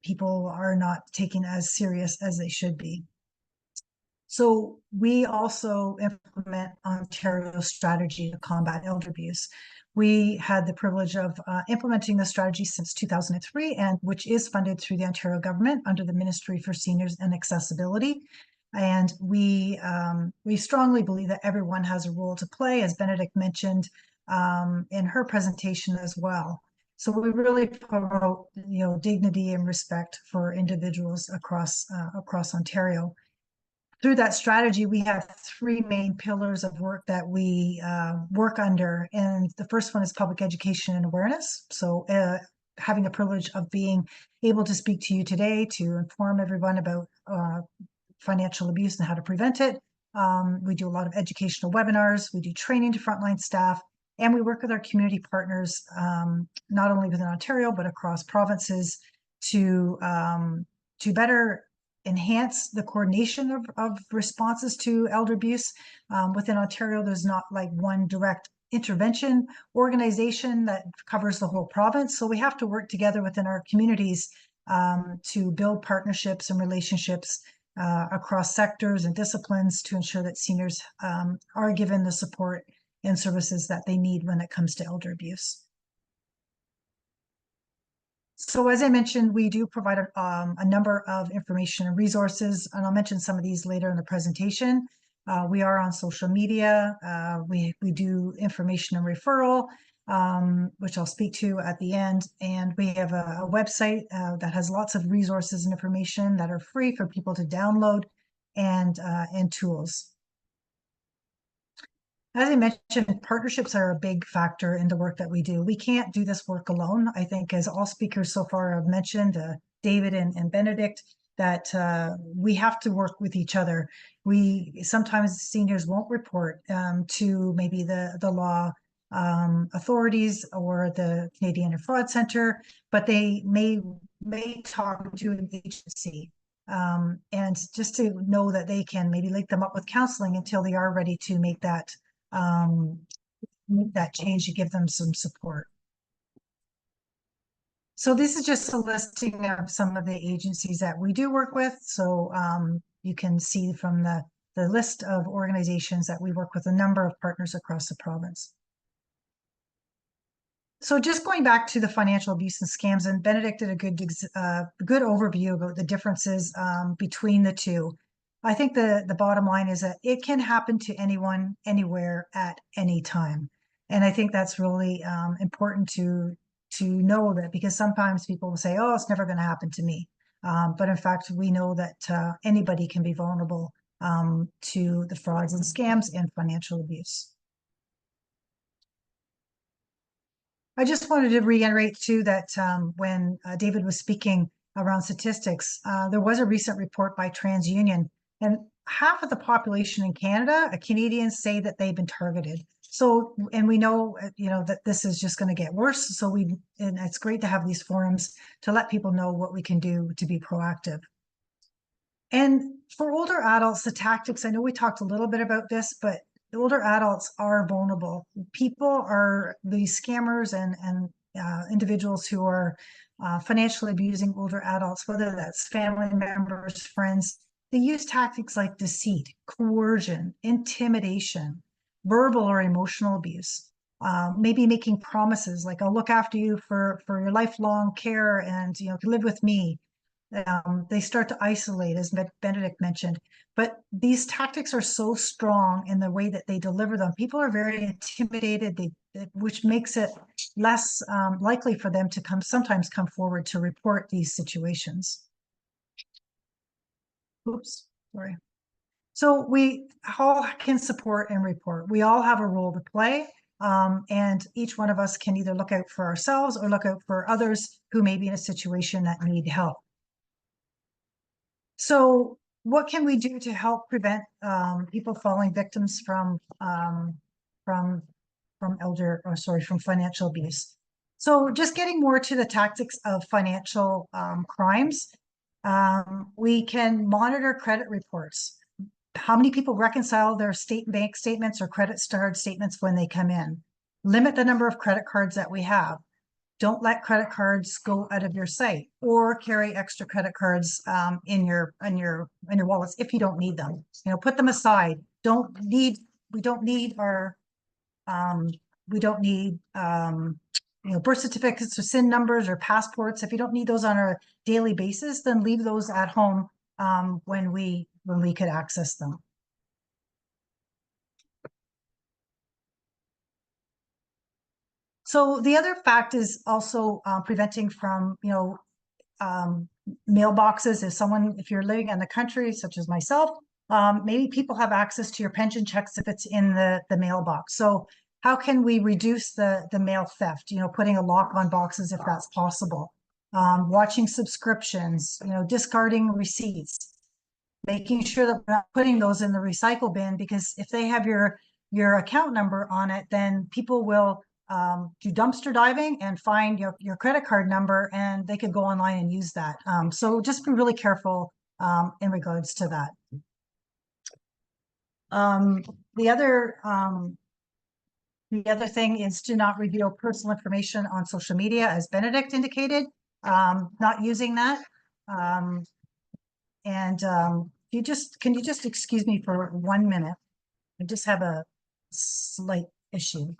people are not taken as serious as they should be. So we also implement Ontario's strategy to combat elder abuse. We had the privilege of implementing the strategy since 2003, and which is funded through the Ontario government under the Ministry for Seniors and Accessibility. And we strongly believe that everyone has a role to play, as Benedict mentioned in her presentation as well. So we really promote, dignity and respect for individuals across Ontario. Through that strategy, we have three main pillars of work that we work under. And the first one is public education and awareness. So having the privilege of being able to speak to you today to inform everyone about financial abuse and how to prevent it. We do a lot of educational webinars. We do training to frontline staff. And we work with our community partners, not only within Ontario, but across provinces to better enhance the coordination of responses to elder abuse. Within Ontario, there's not like one direct intervention organization that covers the whole province. So we have to work together within our communities to build partnerships and relationships across sectors and disciplines to ensure that seniors are given the support and services that they need when it comes to elder abuse. So as I mentioned, we do provide a number of information and resources, and I'll mention some of these later in the presentation. We are on social media. We do information and referral, which I'll speak to at the end. And we have a website that has lots of resources and information that are free for people to download and tools. As I mentioned, partnerships are a big factor in the work that we do. We can't do this work alone. I think as all speakers so far have mentioned, David and Benedict, that we have to work with each other. Sometimes seniors won't report to maybe the law authorities or the Canadian Fraud Centre, but they may talk to an agency. And just to know that they can maybe link them up with counseling until they are ready to make that change to give them some support. So this is just a listing of some of the agencies that we do work with. So you can see from the list of organizations that we work with a number of partners across the province. So just going back to the financial abuse and scams, and Benedict did a good overview about the differences between the two. I think the bottom line is that it can happen to anyone, anywhere, at any time. And I think that's really important to know that, because sometimes people will say, oh, it's never going to happen to me. But in fact, we know that anybody can be vulnerable to the frauds and scams and financial abuse. I just wanted to reiterate too that when David was speaking around statistics, there was a recent report by TransUnion, and half of the population in Canada, Canadians, say that they've been targeted. So, and we know, that this is just going to get worse. So and it's great to have these forums to let people know what we can do to be proactive. And for older adults, the tactics, I know we talked a little bit about this, but the older adults are vulnerable. These scammers and individuals who are financially abusing older adults, whether that's family members, friends, they use tactics like deceit, coercion, intimidation, verbal or emotional abuse, maybe making promises like, I'll look after you for your lifelong care and, live with me. They start to isolate, as Benedict mentioned, but these tactics are so strong in the way that they deliver them. People are very intimidated, which makes it less likely for them to sometimes come forward to report these situations. Oops, sorry. So we all can support and report. We all have a role to play, and each one of us can either look out for ourselves or look out for others who may be in a situation that need help. So what can we do to help prevent people falling victims from financial abuse? So just getting more to the tactics of financial crimes, we can monitor credit reports. How many people reconcile their bank statements or credit card statements when they come in? Limit the number of credit cards that we have. Don't let credit cards go out of your sight, or carry extra credit cards in your wallets if you don't need them. Put them aside. We don't need birth certificates or SIN numbers or passports. If you don't need those on a daily basis, then leave those at home when we could access them. So the other fact is also preventing from, mailboxes. If you're living in the country, such as myself, maybe people have access to your pension checks if it's in the mailbox. So how can we reduce the mail theft? Putting a lock on boxes if that's possible. Watching subscriptions, discarding receipts, making sure that we're not putting those in the recycle bin, because if they have your account number on it, then people will do dumpster diving and find your credit card number, and they could go online and use that. So just be really careful in regards to that. The other The other thing is to not reveal personal information on social media, as Benedict indicated, not using that. Can you just excuse me for 1 minute? I just have a slight issue.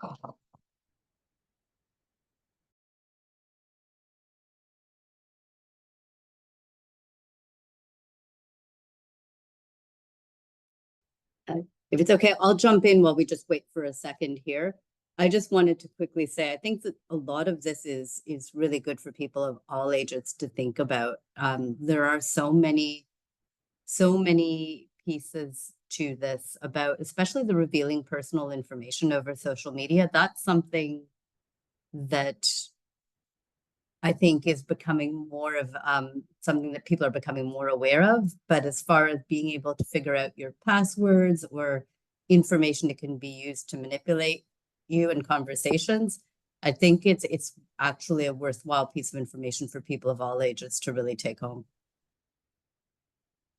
If it's okay, I'll jump in while we just wait for a second here. I just wanted to quickly say, I think that a lot of this is really good for people of all ages to think about. There are so many pieces to this about, especially the revealing personal information over social media. That's something that I think is becoming more of something that people are becoming more aware of. But as far as being able to figure out your passwords or information that can be used to manipulate you in conversations, I think it's actually a worthwhile piece of information for people of all ages to really take home.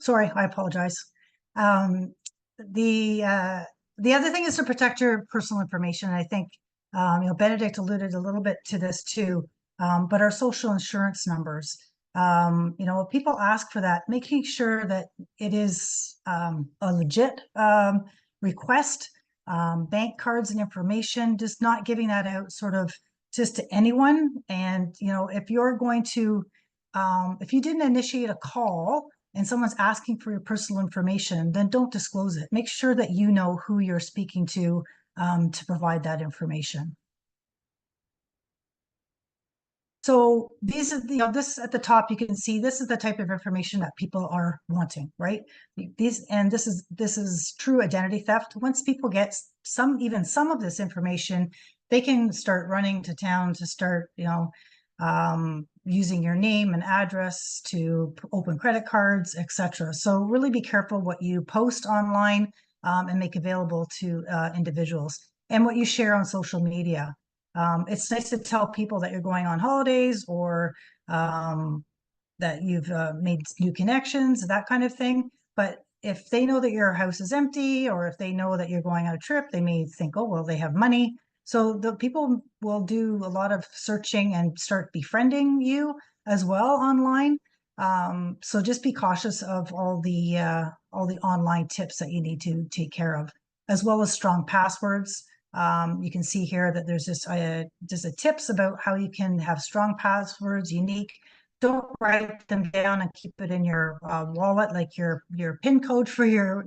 Sorry, I apologize. The other thing is to protect your personal information. I think Benedict alluded a little bit to this too. But our social insurance numbers, people ask for that, making sure that it is a legit request, bank cards and information, just not giving that out sort of just to anyone. And, if you're going to, if you didn't initiate a call and someone's asking for your personal information, then don't disclose it. Make sure that you know who you're speaking to provide that information. So these are this at the top, you can see this is the type of information that people are wanting, right? This is true identity theft. Once people get even some of this information, they can start running to town to start, using your name and address to open credit cards, etc. So really be careful what you post online and make available to individuals, and what you share on social media. It's nice to tell people that you're going on holidays, or that you've made new connections, that kind of thing. But if they know that your house is empty, or if they know that you're going on a trip, they may think, oh, well, they have money. So the people will do a lot of searching and start befriending you as well online. So just be cautious of all the online tips that you need to take care of, as well as strong passwords. You can see here that there's just a tips about how you can have strong passwords, unique. Don't write them down and keep it in your wallet, like your PIN code for your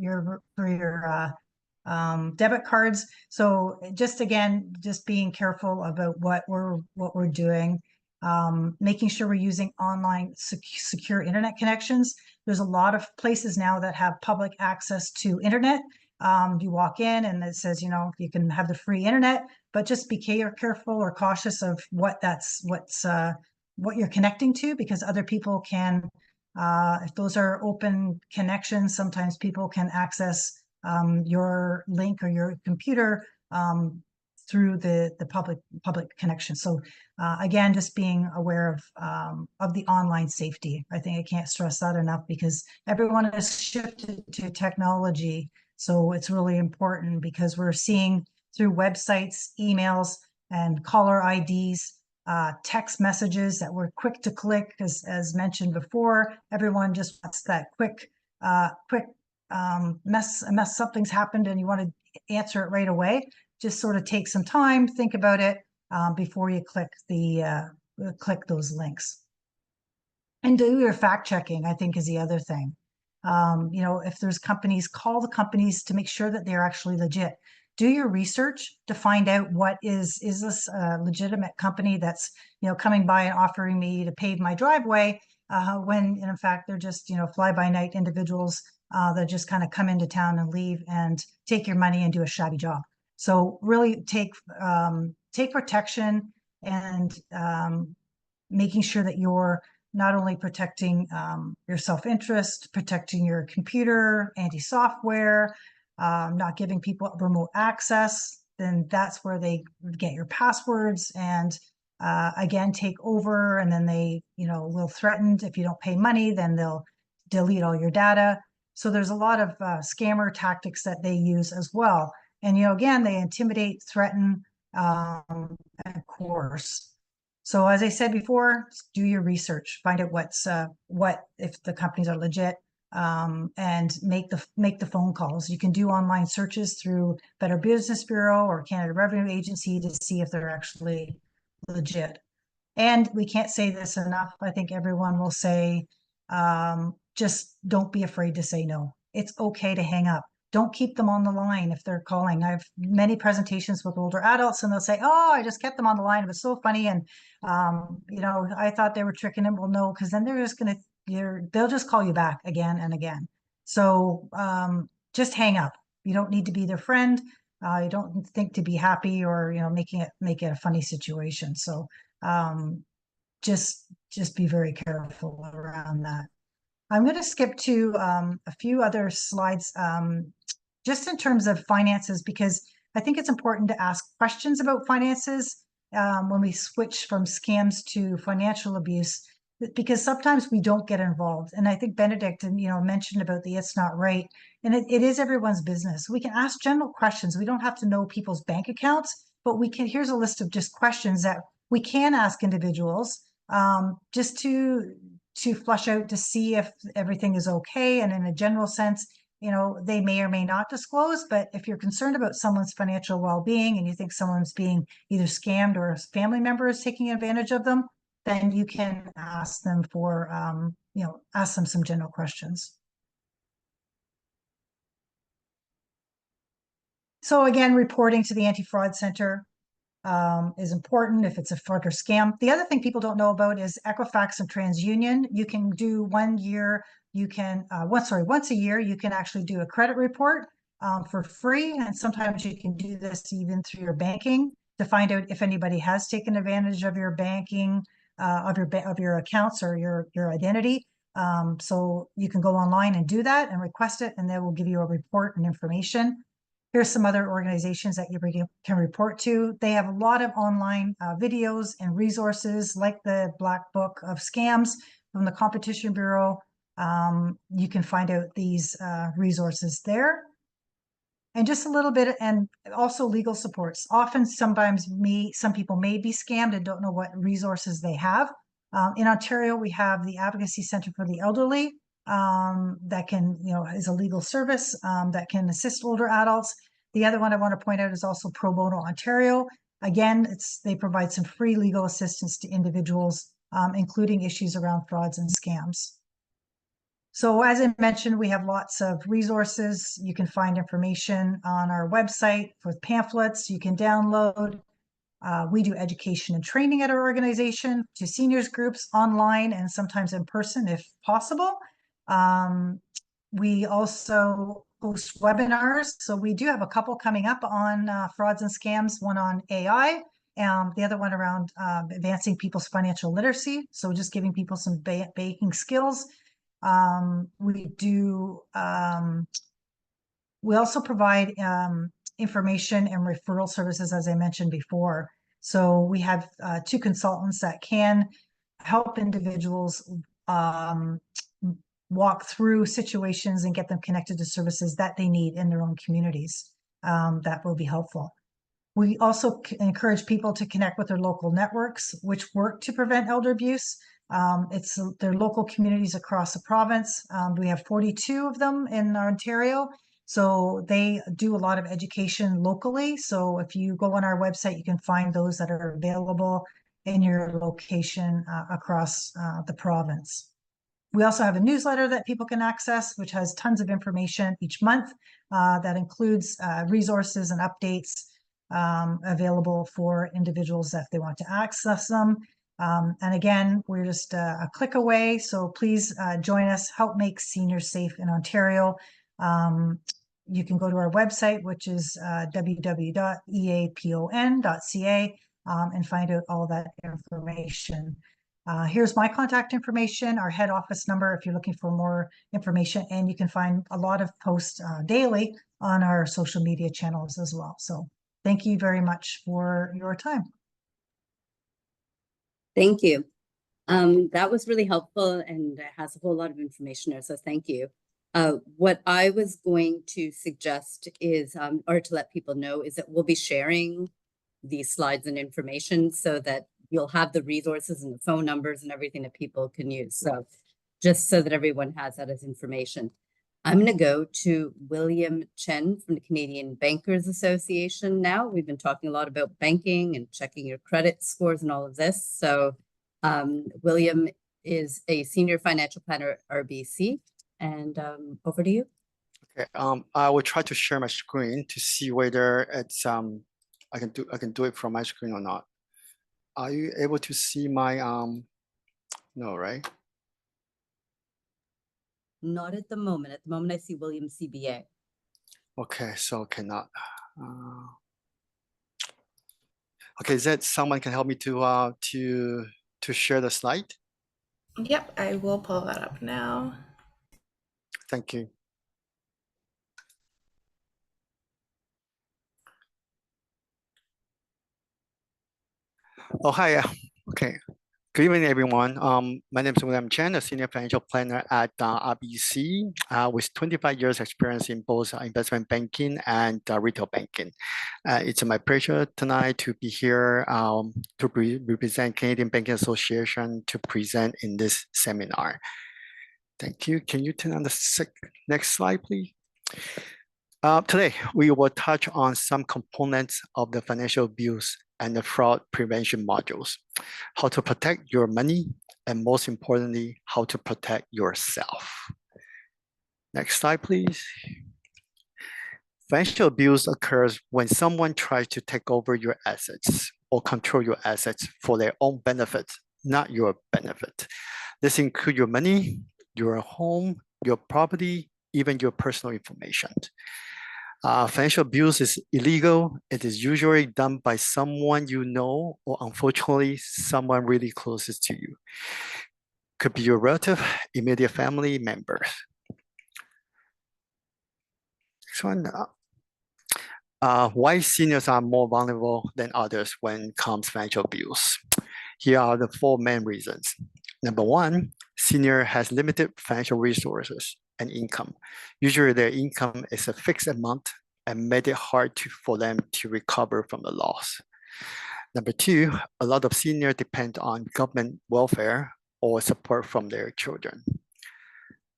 debit cards. So just being careful about what we're doing, making sure we're using online secure internet connections. There's a lot of places now that have public access to internet. You walk in and it says, you can have the free internet, but just be careful or cautious of what you're connecting to, because other people can, if those are open connections, sometimes people can access your link or your computer through the public connection. So again, just being aware of the online safety. I think I can't stress that enough, because everyone has shifted to technology. So it's really important, because we're seeing through websites, emails, and caller IDs, text messages that we're quick to click, as mentioned before. Everyone just wants that quick something's happened and you want to answer it right away. Just sort of take some time, think about it before you click those links. And do your fact checking, I think, is the other thing. If there's companies, call the companies to make sure that they're actually legit. Do your research to find out is this a legitimate company that's, coming by and offering me to pave my driveway, when in fact they're just, fly-by-night individuals that just kind of come into town and leave and take your money and do a shabby job. So really take protection, and making sure that you're not only protecting your self-interest, protecting your computer, anti-software, not giving people remote access, then that's where they get your passwords and again, take over. And then they, will threaten, if you don't pay money, then they'll delete all your data. So there's a lot of scammer tactics that they use as well. And, again, they intimidate, threaten, course. So as I said before, do your research, find out what if the companies are legit, and make the phone calls. You can do online searches through Better Business Bureau or Canada Revenue Agency to see if they're actually legit. And we can't say this enough. I think everyone will say, just don't be afraid to say no. It's okay to hang up. Don't keep them on the line if they're calling. I have many presentations with older adults and they'll say, oh, I just kept them on the line. It was so funny. And, you know, I thought they were tricking him. Well, no, because then they're just going to, they'll just call you back again and again. So just hang up. You don't need to be their friend. You don't think to be happy or, you know, make it a funny situation. So just be very careful around that. I'm going to skip to a few other slides just in terms of finances, because I think it's important to ask questions about finances when we switch from scams to financial abuse, because sometimes we don't get involved. And I think Benedict, you know, mentioned about the it's not right. And it is everyone's business. We can ask general questions. We don't have to know people's bank accounts, but we can, here's a list of just questions that we can ask individuals just to flush out to see if everything is okay. And in a general sense, you know, they may or may not disclose, but if you're concerned about someone's financial well-being and you think someone's being either scammed or a family member is taking advantage of them, then you can ask them for, you know, ask them some general questions. So again, reporting to the Anti-Fraud Centre is important if it's a fraud or scam. The other thing people don't know about is Equifax and TransUnion. You can do 1 year, you can, once a year, you can actually do a credit report for free. And sometimes you can do this even through your banking to find out if anybody has taken advantage of your banking, of your accounts or your identity. So you can go online and do that and request it, and they will give you a report and information. Here's some other organizations that you can report to. They have a lot of online videos and resources like the Black Book of Scams from the Competition Bureau. You can find out these resources there. And just a little bit, and also legal supports. Often, sometimes some people may be scammed and don't know what resources they have. In Ontario, we have the Advocacy Centre for the Elderly that can, you know, is a legal service that can assist older adults. The other one I want to point out is also Pro Bono Ontario. Again, they provide some free legal assistance to individuals, including issues around frauds and scams. So as I mentioned, we have lots of resources. You can find information on our website with pamphlets you can download. We do education and training at our organization to seniors groups online and sometimes in person if possible. We also host webinars. So we do have a couple coming up on frauds and scams, one on AI, the other one around advancing people's financial literacy. So just giving people some banking skills. We also provide information and referral services, as I mentioned before. So we have 2 consultants that can help individuals walk through situations and get them connected to services that they need in their own communities. That will be helpful. We also encourage people to connect with their local networks, which work to prevent elder abuse. It's their local communities across the province. We have 42 of them in Ontario. So they do a lot of education locally. So if you go on our website, you can find those that are available in your location across the province. We also have a newsletter that people can access, which has tons of information each month that includes resources and updates available for individuals if they want to access them. And again, we're just a click away. So please join us, help make seniors safe in Ontario. You can go to our website, which is www.eapon.ca, and find out all that information. Here's my contact information, our head office number if you're looking for more information, and you can find a lot of posts daily on our social media channels as well. So thank you very much for your time. Thank you. That was really helpful and it has a whole lot of information there, so thank you. What I was going to suggest is, or to let people know, is that we'll be sharing these slides and information so that you'll have the resources and the phone numbers and everything that people can use. So just so that everyone has that as information. I'm going to go to William Chen from the Canadian Bankers Association now. We've been talking a lot about banking and checking your credit scores and all of this. So William is a senior financial planner at RBC, and over to you. Okay, I will try to share my screen to see whether it's I can do it from my screen or not. Are you able to see my no, right? Not at the moment. At the moment, I see William CBA. Okay, so cannot. Okay, is that someone can help me to share the slide? Yep, I will pull that up now. Thank you. Oh, hi. Okay. Good evening, everyone. My name is William Chen, a senior financial planner at RBC with 25 years experience in both investment banking and retail banking. It's my pleasure tonight to be here to represent Canadian Banking Association to present in this seminar. Thank you. Can you turn on the next slide, please? Today, we will touch on some components of the financial abuse and the fraud prevention modules, how to protect your money, and most importantly, how to protect yourself. Next slide, please. Financial abuse occurs when someone tries to take over your assets or control your assets for their own benefit, not your benefit. This includes your money, your home, your property, even your personal information. Financial abuse is illegal. It is usually done by someone you know, or unfortunately, someone really closest to you. Could be your relative, immediate family members. Next one. Why seniors are more vulnerable than others when it comes to financial abuse. Here are the 4 main reasons. Number 1, senior has limited financial resources and income. Usually their income is a fixed amount and made it hard for them to recover from the loss. Number 2, a lot of seniors depend on government welfare or support from their children.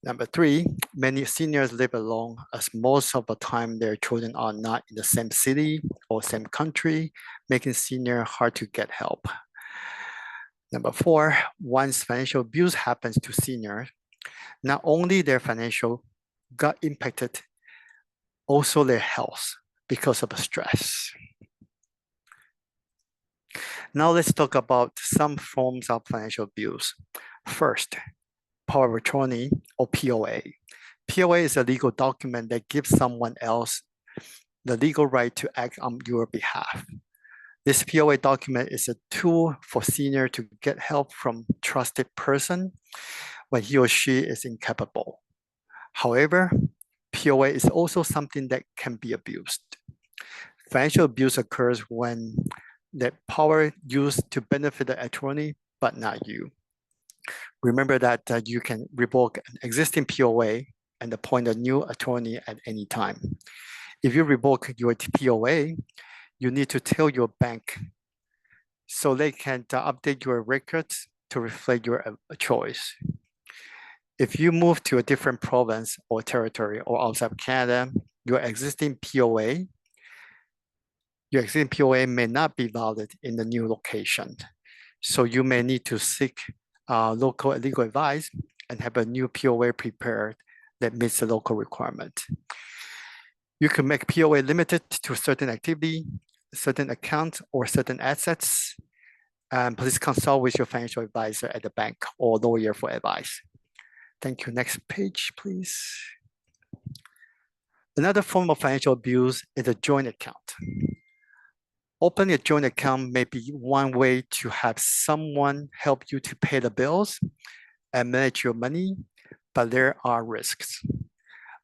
Number 3, many seniors live alone as most of the time their children are not in the same city or same country, making senior hard to get help. Number 4, once financial abuse happens to seniors, not only their financial got impacted, also their health because of the stress. Now let's talk about some forms of financial abuse. First, power of attorney or POA. POA is a legal document that gives someone else the legal right to act on your behalf. This POA document is a tool for senior to get help from trusted person when he or she is incapable. However, POA is also something that can be abused. Financial abuse occurs when that power used to benefit the attorney, but not you. Remember that you can revoke an existing POA and appoint a new attorney at any time. If you revoke your POA, you need to tell your bank so they can update your records to reflect your choice. If you move to a different province or territory or outside of Canada, your existing POA may not be valid in the new location. So you may need to seek local legal advice and have a new POA prepared that meets the local requirement. You can make POA limited to certain activity, certain account, or certain assets. Please consult with your financial advisor at the bank or lawyer for advice. Thank you. Next page, please. Another form of financial abuse is a joint account. Opening a joint account may be one way to have someone help you to pay the bills and manage your money, but there are risks.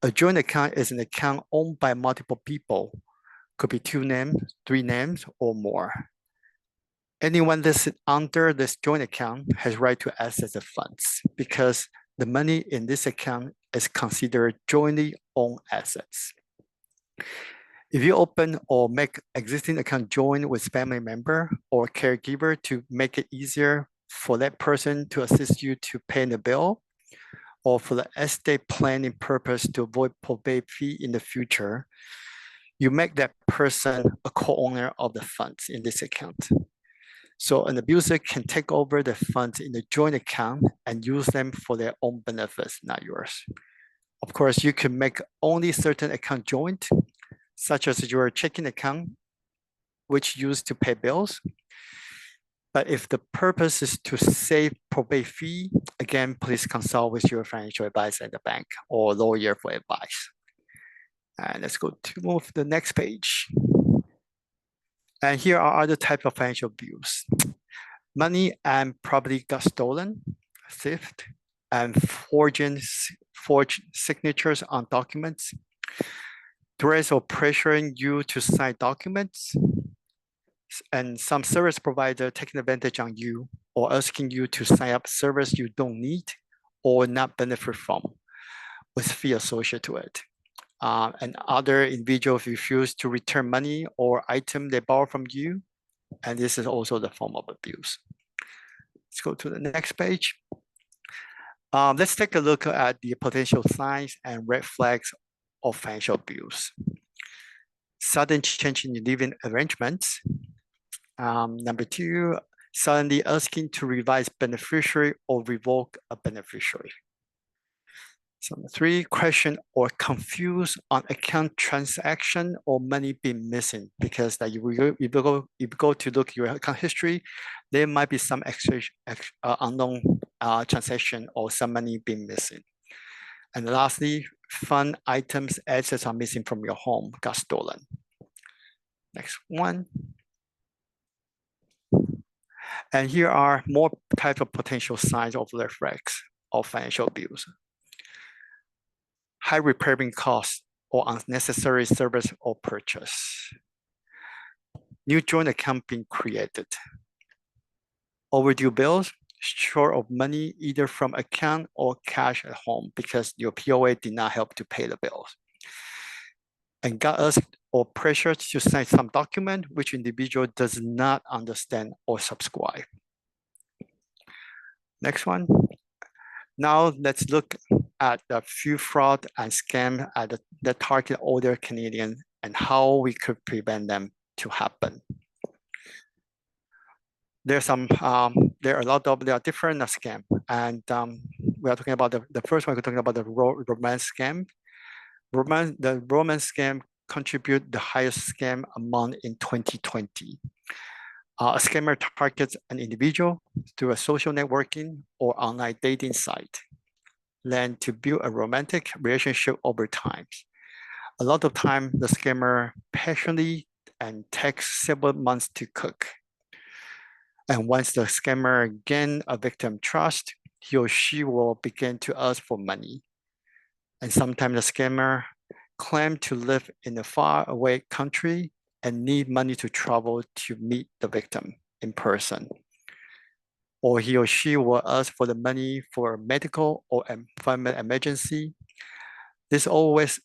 A joint account is an account owned by multiple people. Could be 2 names, 3 names, or more. Anyone listed under this joint account has right to access the funds because the money in this account is considered jointly owned assets. If you open or make existing account join with family member or caregiver to make it easier for that person to assist you to pay the bill, or for the estate planning purpose to avoid probate fee in the future, you make that person a co-owner of the funds in this account. So an abuser can take over the funds in the joint account and use them for their own benefits, not yours. Of course, you can make only certain account joint, such as your checking account, which used to pay bills. But if the purpose is to save probate fee, again, please consult with your financial advisor at the bank or lawyer for advice. And let's go to move to the next page. And here are other types of financial abuse. Money and property got stolen, theft, and forged signatures on documents, threats or pressuring you to sign documents, and some service provider taking advantage on you or asking you to sign up service you don't need or not benefit from with fee associated to it. And other individuals refuse to return money or item they borrow from you. And this is also the form of abuse. Let's go to the next page. Let's take a look at the potential signs and red flags of financial abuse. Sudden change in living arrangements. Number two, suddenly asking to revise beneficiary or revoke a beneficiary. So number three, question or confused on account transaction or money being missing, because that if you go to look at your account history, there might be some unknown transaction or some money being missing. And lastly, fund items, assets are missing from your home, got stolen. Next one. And here are more types of potential signs of red flags of financial abuse. High repairing costs or unnecessary service or purchase. New joint account being created. Overdue bills, short of money either from account or cash at home because your POA did not help to pay the bills. And got asked or pressured to sign some document which individual does not understand or subscribe. Next one. Now let's look at the few fraud and scam that target older Canadians and how we could prevent them to happen. There are a lot of different scam, and we are talking about the first one. We're talking about the romance scam. The romance scam contribute the highest scam amount in 2020. A scammer targets an individual through a social networking or online dating site, then to build a romantic relationship over time. A lot of time, the scammer passionately and takes several months to cook. And once the scammer gains a victim trust, he or she will begin to ask for money. And sometimes the scammer claims to live in a faraway country and need money to travel to meet the victim in person. Or he or she will ask for the money for a medical or family emergency. This always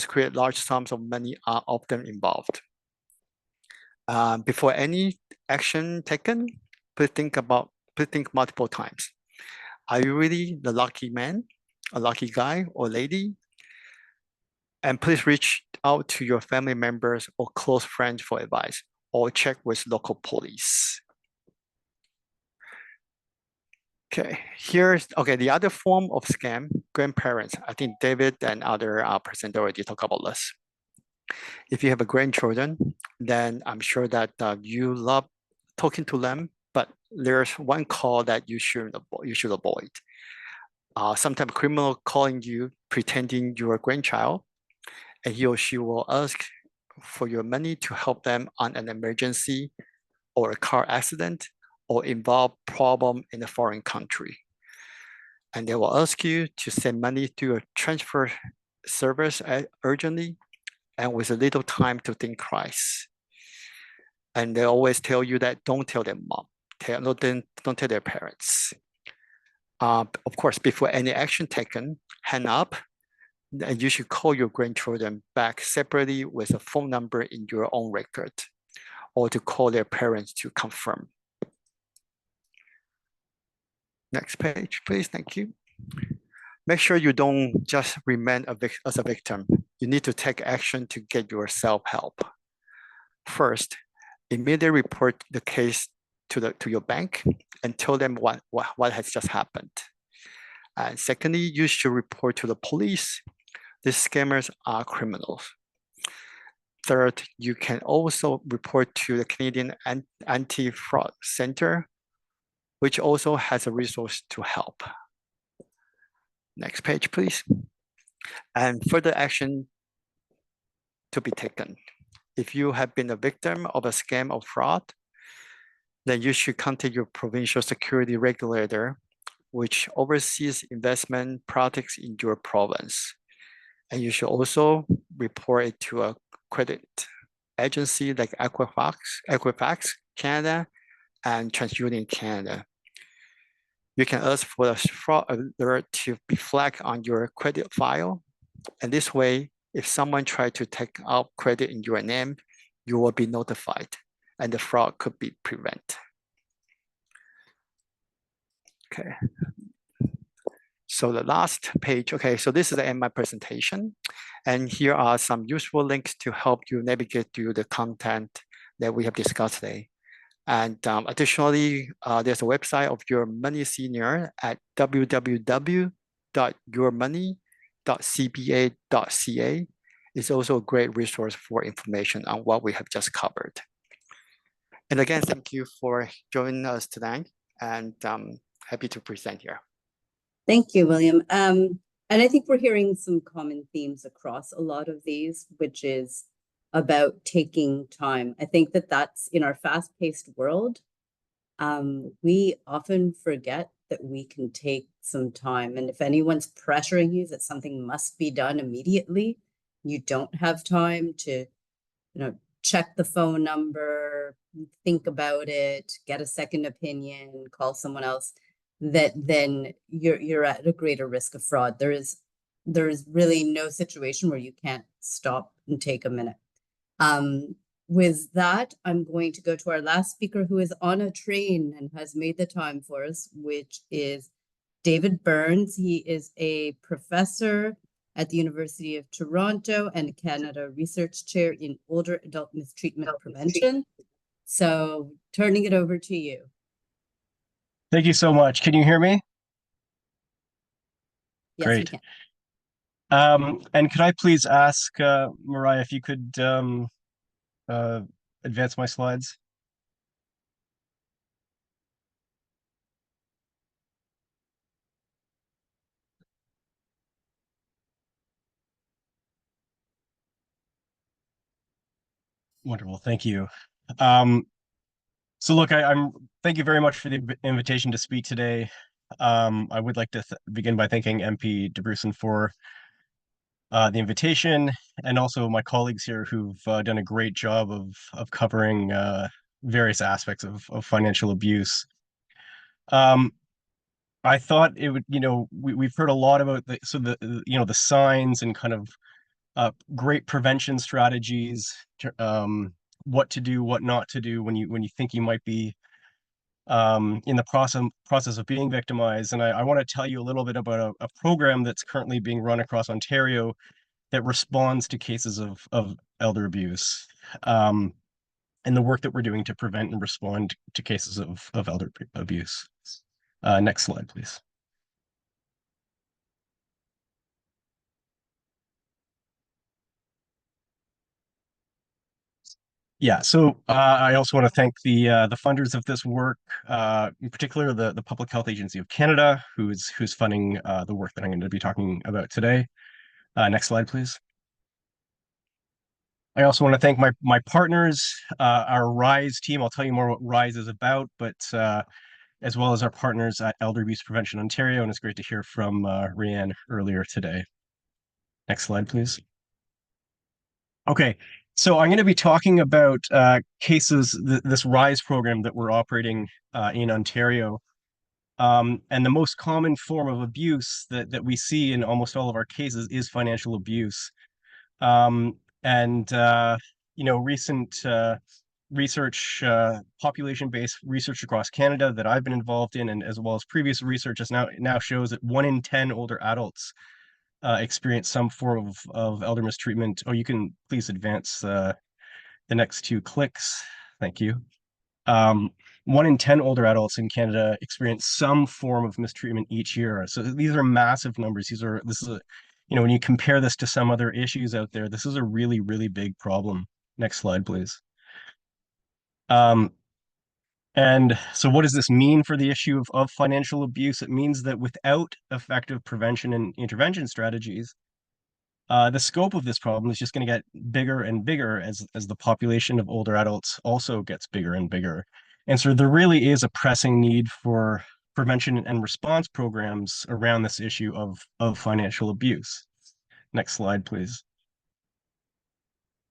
create large sums of money are often involved. Before any action taken, please think multiple times. Are you really the lucky man, a lucky guy or lady? And please reach out to your family members or close friends for advice, or check with local police. Okay, the other form of scam, grandparents. I think David and other presenters already talked about this. If you have a grandchildren, then I'm sure that you love talking to them, but there's one call that you should avoid. Sometimes criminal calling you pretending you're a grandchild, and he or she will ask for your money to help them on an emergency or a car accident or involve problem in a foreign country. And they will ask you to send money to a transfer service urgently and with a little time to think twice. And they always tell you that don't tell their mom, don't tell their parents. Of course, before any action taken, hang up, and you should call your grandchildren back separately with a phone number in your own record, or to call their parents to confirm. Next page, please. Thank you. Make sure you don't just remain as a victim. You need to take action to get yourself help. First, immediately report the case to your bank and tell them what has just happened. And secondly, you should report to the police. These scammers are criminals. Third, you can also report to the Canadian Anti-Fraud Centre, which also has a resource to help. Next page, please. And further action to be taken. If you have been a victim of a scam or fraud, then you should contact your provincial security regulator, which oversees investment products in your province. And you should also report it to a credit agency like Equifax Canada and TransUnion Canada. You can ask for a fraud alert to be flagged on your credit file. And this way, if someone tries to take out credit in your name, you will be notified and the fraud could be prevented. Okay. So the last page, okay, so this is the end of my presentation. And here are some useful links to help you navigate through the content that we have discussed today. And additionally, there's a website of Your Money Senior at www.yourmoney.cba.ca. It's also a great resource for information on what we have just covered. And again, thank you for joining us today, and happy to present here. Thank you, William. And I think we're hearing some common themes across a lot of these, which is about taking time. I think that that's in our fast-paced world. We often forget that we can take some time. And if anyone's pressuring you that something must be done immediately, you don't have time to, check the phone number, think about it, get a second opinion, call someone else, that then you're at a greater risk of fraud. There is really no situation where you can't stop and take a minute. With that, I'm going to go to our last speaker who is on a train and has made the time for us, which is David Burns. He is a professor at the University of Toronto and Canada Research Chair in Older Adult Mistreatment Prevention. So turning it over to you. Thank you so much. Can you hear me? Yes, Great. we can. And could I please ask Mariah if you could advance my slides? Wonderful, thank you. So look, thank you very much for the invitation to speak today. I would like to begin by thanking MP DeBruson for the invitation, and also my colleagues here who've done a great job of covering various aspects of financial abuse. I thought it would, we've heard a lot about the signs and kind of great prevention strategies, what to do, what not to do when you think you might be in the process of being victimized. And I want to tell you a little bit about a program that's currently being run across Ontario that responds to cases of elder abuse, and the work that we're doing to prevent and respond to cases of elder abuse. Next slide, please. Yeah, so I also want to thank the funders of this work, in particular the Public Health Agency of Canada, who's funding the work that I'm going to be talking about today. Next slide, please. I also want to thank my partners, our RISE team. I'll tell you more what RISE is about, but as well as our partners at Elder Abuse Prevention Ontario, and it's great to hear from Rianne earlier today. Next slide, please. Okay, so I'm going to be talking about cases, this RISE program that we're operating in Ontario. And the most common form of abuse that we see in almost all of our cases is financial abuse. And recent research, population-based research across Canada that I've been involved in, and as well as previous research, now shows that 1 in 10 older adults experience some form of elder mistreatment. Oh, you can please advance the next 2 clicks. Thank you. 1 in 10 older adults in Canada experience some form of mistreatment each year. So these are massive numbers. This is a, when you compare this to some other issues out there, this is a really, really big problem. Next slide, please. And so what does this mean for the issue of financial abuse? It means that without effective prevention and intervention strategies, the scope of this problem is just going to get bigger and bigger as the population of older adults also gets bigger and bigger. And so there really is a pressing need for prevention and response programs around this issue of financial abuse. Next slide, please.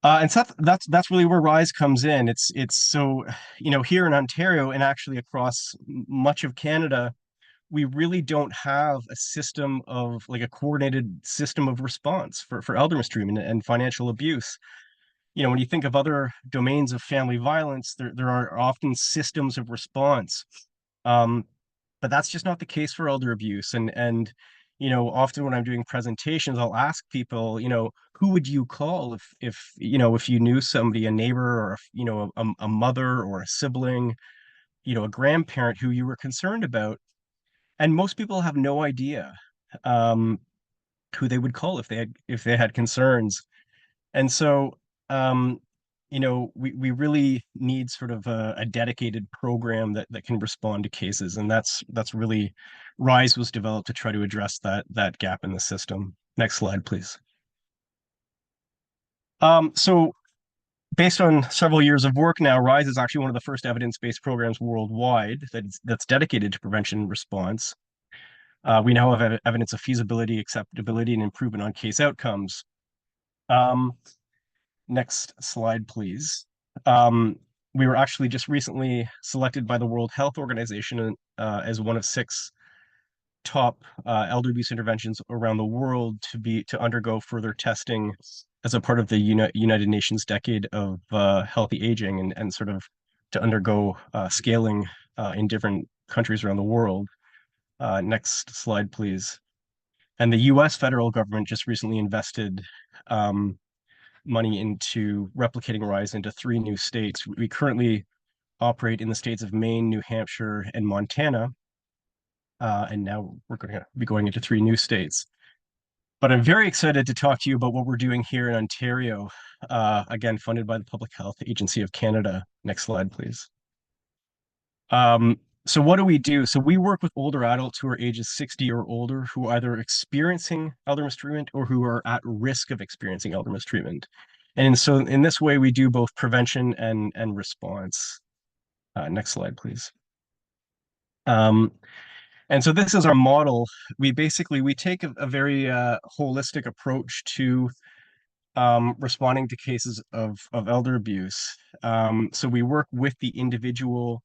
And so that's really where RISE comes in. It's so, here in Ontario and actually across much of Canada, we really don't have a system of like a coordinated system of response for elder mistreatment and financial abuse. When you think of other domains of family violence, there are often systems of response. But that's just not the case for elder abuse. And often when I'm doing presentations, I'll ask people, who would you call if you knew somebody, a neighbor, or a mother or a sibling, a grandparent who you were concerned about. And most people have no idea who they would call if they had concerns. And so we really need sort of a dedicated program that can respond to cases. And that's really RISE was developed to try to address that gap in the system. Next slide, please. So based on several years of work now, RISE is actually one of the first evidence-based programs worldwide that's dedicated to prevention and response. We now have evidence of feasibility, acceptability, and improvement on case outcomes. Next slide, please. We were actually just recently selected by the World Health Organization as one of 6 top elder abuse interventions around the world to undergo further testing as a part of the United Nations Decade of Healthy Aging and sort of to undergo scaling in different countries around the world. Next slide, please. And the US federal government just recently invested money into replicating RISE into 3 new states. We currently operate in the states of Maine, New Hampshire, and Montana. And now we're going to be going into 3 new states. But I'm very excited to talk to you about what we're doing here in Ontario, again, funded by the Public Health Agency of Canada. Next slide, please. So what do we do? So we work with older adults who are ages 60 or older who are either experiencing elder mistreatment or who are at risk of experiencing elder mistreatment. And so in this way, we do both prevention and response. Next slide, please. And so this is our model. We take a very holistic approach to responding to cases of elder abuse. So we work with the individual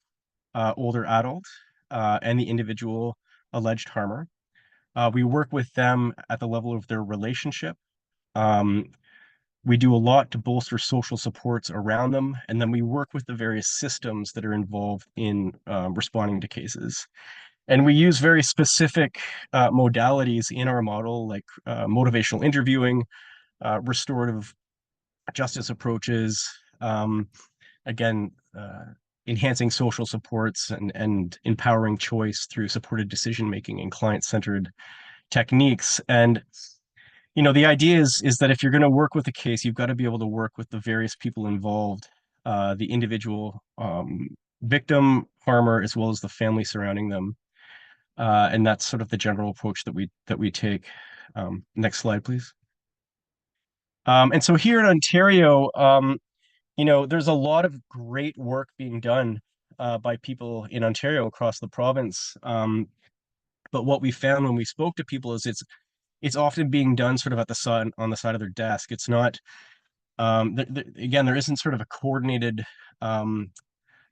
older adult and the individual alleged harmer. We work with them at the level of their relationship. We do a lot to bolster social supports around them, and then we work with the various systems that are involved in responding to cases. And we use very specific modalities in our model, like motivational interviewing, restorative justice approaches, again, enhancing social supports and empowering choice through supported decision-making and client-centered techniques. And, the idea is that if you're going to work with a case, you've got to be able to work with the various people involved, the individual victim, harmer, as well as the family surrounding them. And that's sort of the general approach that we take. Next slide, please. And so here in Ontario, there's a lot of great work being done by people in Ontario across the province. But what we found when we spoke to people is it's often being done sort of on the side of their desk. It's not, again, there isn't sort of a coordinated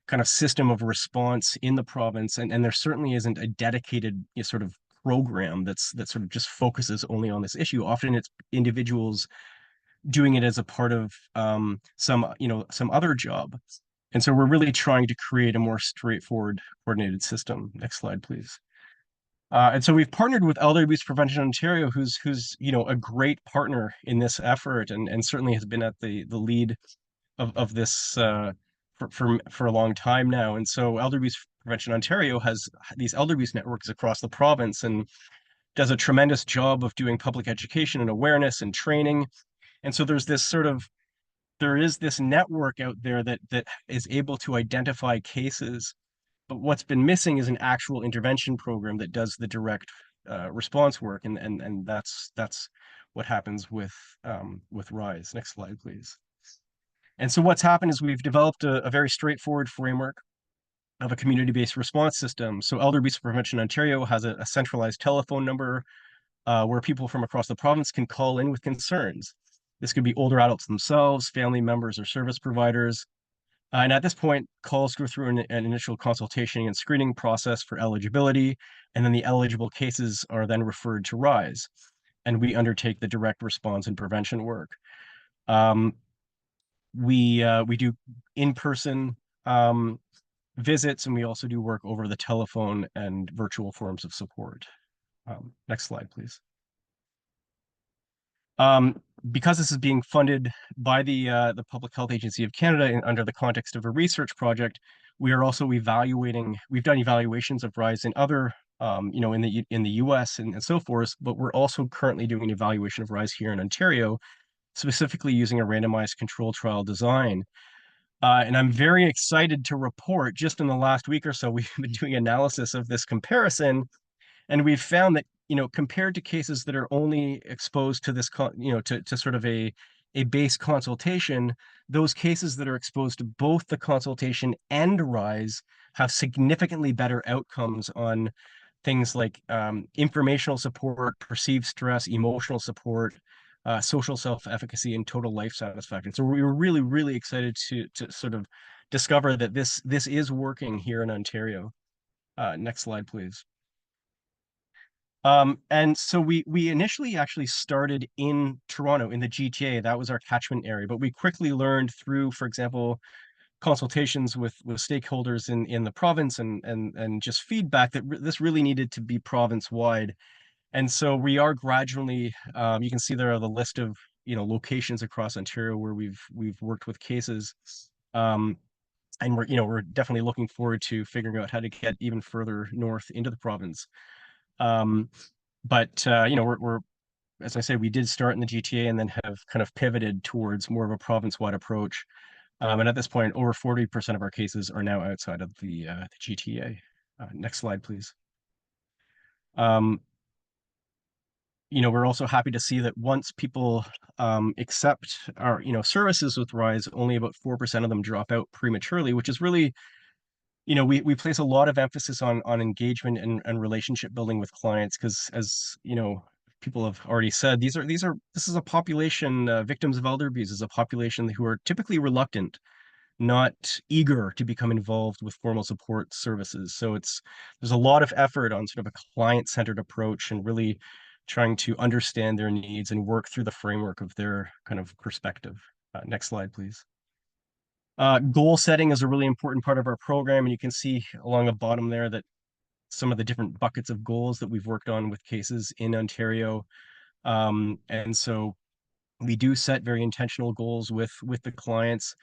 kind of system of response in the province, and there certainly isn't a dedicated sort of program that sort of just focuses only on this issue. Often it's individuals doing it as a part of some other job. And so we're really trying to create a more straightforward, coordinated system. Next slide, please. And so we've partnered with Elder Abuse Prevention Ontario, who's a great partner in this effort, and certainly has been at the lead of this for a long time now. And so Elder Abuse Prevention Ontario has these elder abuse networks across the province and does a tremendous job of doing public education and awareness and training. And so there is this network out there that is able to identify cases, but what's been missing is an actual intervention program that does the direct response work, and that's what happens with RISE. Next slide, please. And so what's happened is we've developed a very straightforward framework of a community-based response system. So Elder Abuse Prevention Ontario has a centralized telephone number where people from across the province can call in with concerns. This could be older adults themselves, family members, or service providers. And at this point, calls go through an initial consultation and screening process for eligibility, and then the eligible cases are then referred to RISE, and we undertake the direct response and prevention work. We do in-person visits, and we also do work over the telephone and virtual forms of support. Next slide, please. Because this is being funded by the Public Health Agency of Canada under the context of a research project, we are also evaluating. We've done evaluations of RISE in other, in the U.S. and so forth, but we're also currently doing an evaluation of RISE here in Ontario, specifically using a randomized control trial design. And I'm very excited to report, just in the last week or so, we've been doing analysis of this comparison, and we've found that, compared to cases that are only exposed to this, to sort of a base consultation, those cases that are exposed to both the consultation and RISE have significantly better outcomes on things like informational support, perceived stress, emotional support, social self-efficacy, and total life satisfaction. So we were really, really excited to sort of discover that this is working here in Ontario. Next slide, please. And so we initially actually started in Toronto, in the GTA. That was our catchment area, but we quickly learned through, for example, consultations with stakeholders in the province and just feedback that this really needed to be province-wide. And so we are gradually, you can see there are the list of locations across Ontario where we've worked with cases. And we're definitely looking forward to figuring out how to get even further north into the province. But we're as I say, we did start in the GTA and then have kind of pivoted towards more of a province-wide approach. And at this point, over 40% of our cases are now outside of the GTA. Next slide, please. We're also happy to see that once people accept our services with RISE, only about 4% of them drop out prematurely, which is really, we place a lot of emphasis on engagement and relationship building with clients, because as people have already said, this is a population, victims of elder abuse is a population who are typically reluctant, not eager to become involved with formal support services. So there's a lot of effort on sort of a client-centered approach and really trying to understand their needs and work through the framework of their kind of perspective. Next slide, please. Goal setting is a really important part of our program, and you can see along the bottom there that some of the different buckets of goals that we've worked on with cases in Ontario. And so we do set very intentional goals with the clients.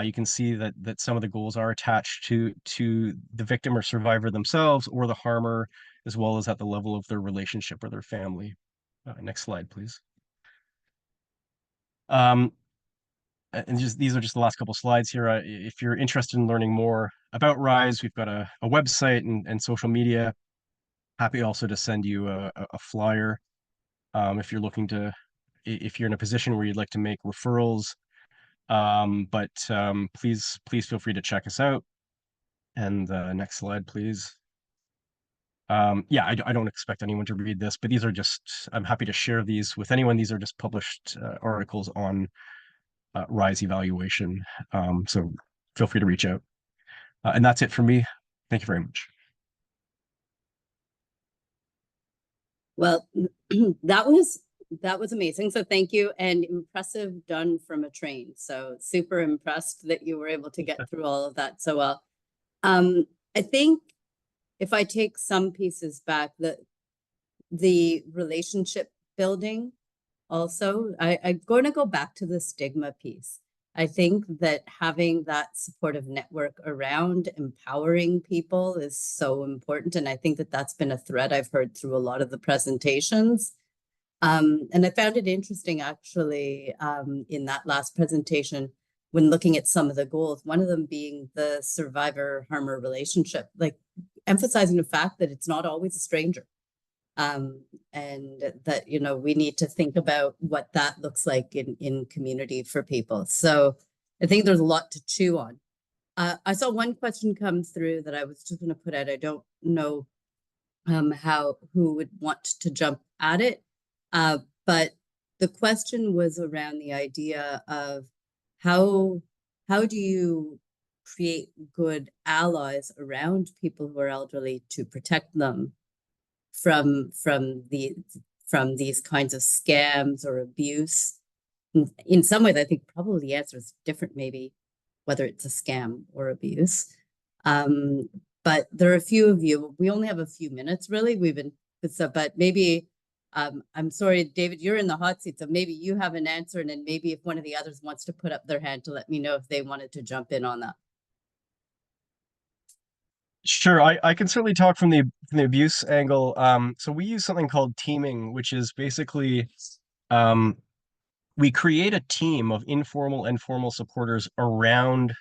You can see that some of the goals are attached to the victim or survivor themselves or the harmer, as well as at the level of their relationship or their family. Next slide, please. And these are just the last couple slides here. If you're interested in learning more about RISE, we've got a website and social media. Happy also to send you a flyer if you're if you're in a position where you'd like to make referrals. But please feel free to check us out. And next slide, please. Yeah, I don't expect anyone to read this, but I'm happy to share these with anyone. These are just published articles on RISE evaluation. So feel free to reach out. And that's it for me. Thank you very much. Well, that was amazing. So thank you, and impressive done from a train. So super impressed that you were able to get through all of that so well. I think if I take some pieces back, the relationship building also, I'm going to go back to the stigma piece. I think that having that supportive network around empowering people is so important. And I think that that's been a thread I've heard through a lot of the presentations. And I found it interesting, actually, in that last presentation, when looking at some of the goals, one of them being the survivor-harmer relationship, like emphasizing the fact that it's not always a stranger. And that, you know, we need to think about what that looks like in community for people. So I think there's a lot to chew on. I saw one question come through that I was just going to put out. I don't know who would want to jump at it. But the question was around the idea of how do you create good allies around people who are elderly to protect them from these kinds of scams or abuse. In some ways, I think probably the answer is different, maybe whether it's a scam or abuse. But there are a few of you. We only have a few minutes, really. But maybe I'm sorry, David, you're in the hot seat, so maybe you have an answer, and then maybe if one of the others wants to put up their hand to let me know if they wanted to jump in on that. Sure, I can certainly talk from the abuse angle. So we use something called teaming, which is basically we create a team of informal and formal supporters around,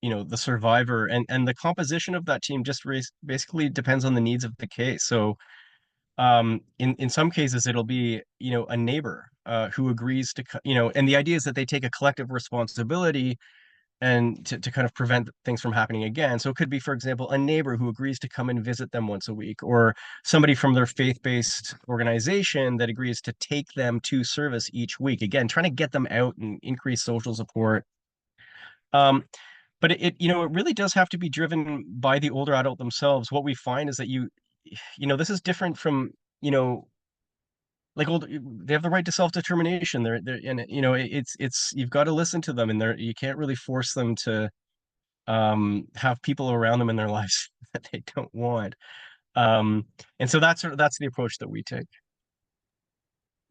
you know, the survivor, and the composition of that team just basically depends on the needs of the case. So in some cases it'll be, you know, a neighbor who agrees to, you know, and the idea is that they take a collective responsibility and to kind of prevent things from happening again. So it could be, for example, a neighbor who agrees to come and visit them once a week, or somebody from their faith-based organization that agrees to take them to service each week. Again, trying to get them out and increase social support. But it, you know, it really does have to be driven by the older adult themselves. What we find is that you know, this is different from, you know, like they have the right to self-determination. They're and you know, it's you've got to listen to them, and you can't really force them to have people around them in their lives that they don't want. And so that's the approach that we take.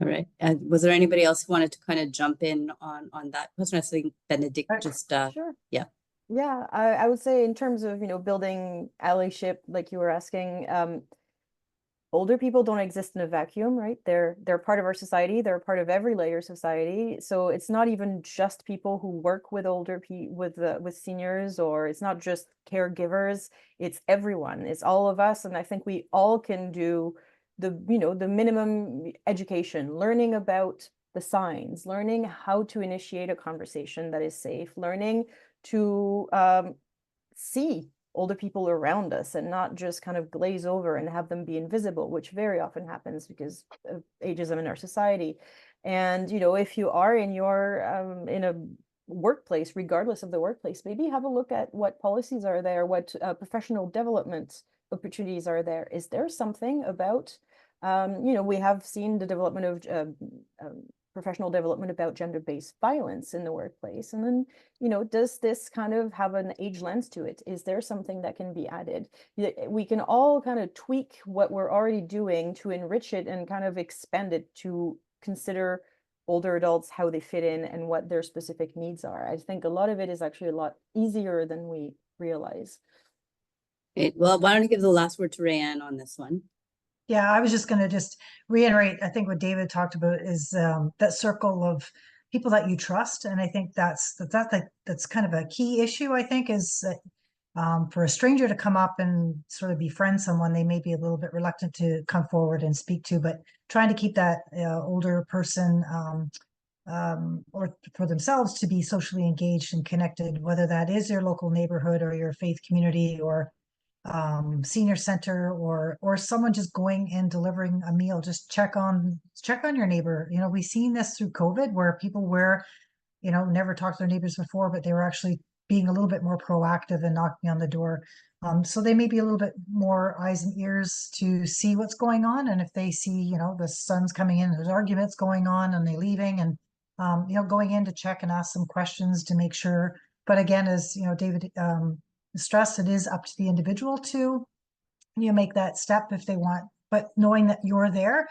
All right. Was there anybody else who wanted to kind of jump in on that question? I think Benedict just Sure. yeah. Yeah, I would say in terms of, you know, building allyship, like you were asking, older people don't exist in a vacuum, right? They're part of our society. They're part of every layer of society. So it's not even just people who work with older people, with seniors, or it's not just caregivers. It's everyone. It's all of us, and I think we all can do the, you know, the minimum education, learning about the signs, learning how to initiate a conversation that is safe, learning to see older people around us and not just kind of glaze over and have them be invisible, which very often happens because of ageism in our society. And, you know, if you are in your in a workplace, regardless of the workplace, maybe have a look at what policies are there, what professional development opportunities are there. Is there something about, you know, we have seen the development of professional development about gender-based violence in the workplace. And then, you know, does this kind of have an age lens to it? Is there something that can be added? We can all kind of tweak what we're already doing to enrich it and kind of expand it to consider older adults, how they fit in and what their specific needs are. I think a lot of it is actually a lot easier than we realize. Okay. Well, why don't I give the last word to Rayanne on this one? Yeah, I was just going to just reiterate, I think what David talked about is that circle of people that you trust. And I think that's kind of a key issue, I think, is that for a stranger to come up and sort of befriend someone, they may be a little bit reluctant to come forward and speak to, but trying to keep that older person or for themselves to be socially engaged and connected, whether that is your local neighborhood or your faith community or senior center or someone just going and delivering a meal. Just check on your neighbor. You know, we've seen this through COVID where people were, you know, never talked to their neighbors before, but they were actually being a little bit more proactive and knocking on the door. So they may be a little bit more eyes and ears to see what's going on. And if they see, you know, the son's coming in, there's arguments going on and they're leaving, and, you know, going in to check and ask some questions to make sure. But again, as, you know, David stressed, it is up to the individual to, you know, make that step if they want, but knowing that you're there,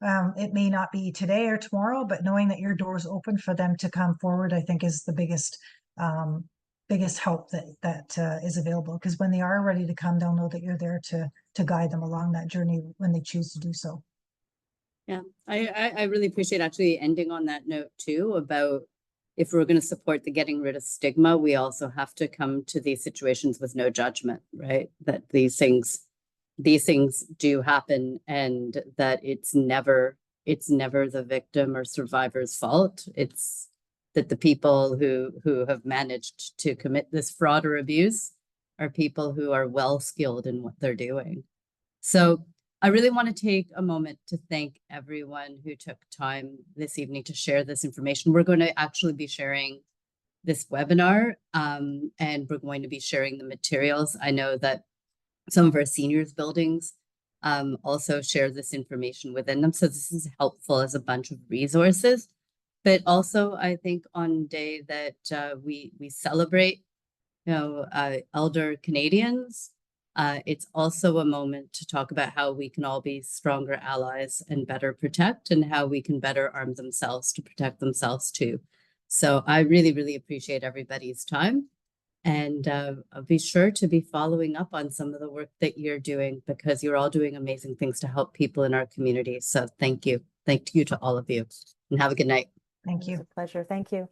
it may not be today or tomorrow, but knowing that your door is open for them to come forward, I think is the biggest help that is available, because when they are ready to come, they'll know that you're there to guide them along that journey when they choose to do so. Yeah, I really appreciate actually ending on that note too, about if we're going to support the getting rid of stigma, we also have to come to these situations with no judgment, right? That these things do happen, and that it's never the victim or survivor's fault. It's that the people who have managed to commit this fraud or abuse are people who are well skilled in what they're doing. So I really want to take a moment to thank everyone who took time this evening to share this information. We're going to actually be sharing this webinar, and we're going to be sharing the materials. I know that some of our seniors buildings also share this information within them. So this is helpful as a bunch of resources. But also, I think on day that we celebrate, you know, elder Canadians, it's also a moment to talk about how we can all be stronger allies and better protect, and how we can better arm themselves to protect themselves too. So I really, really appreciate everybody's time. And I'll be sure to be following up on some of the work that you're doing, because you're all doing amazing things to help people in our community. So thank you. Thank you to all of you, and have a good night. Thank you. It's a pleasure. Thank you.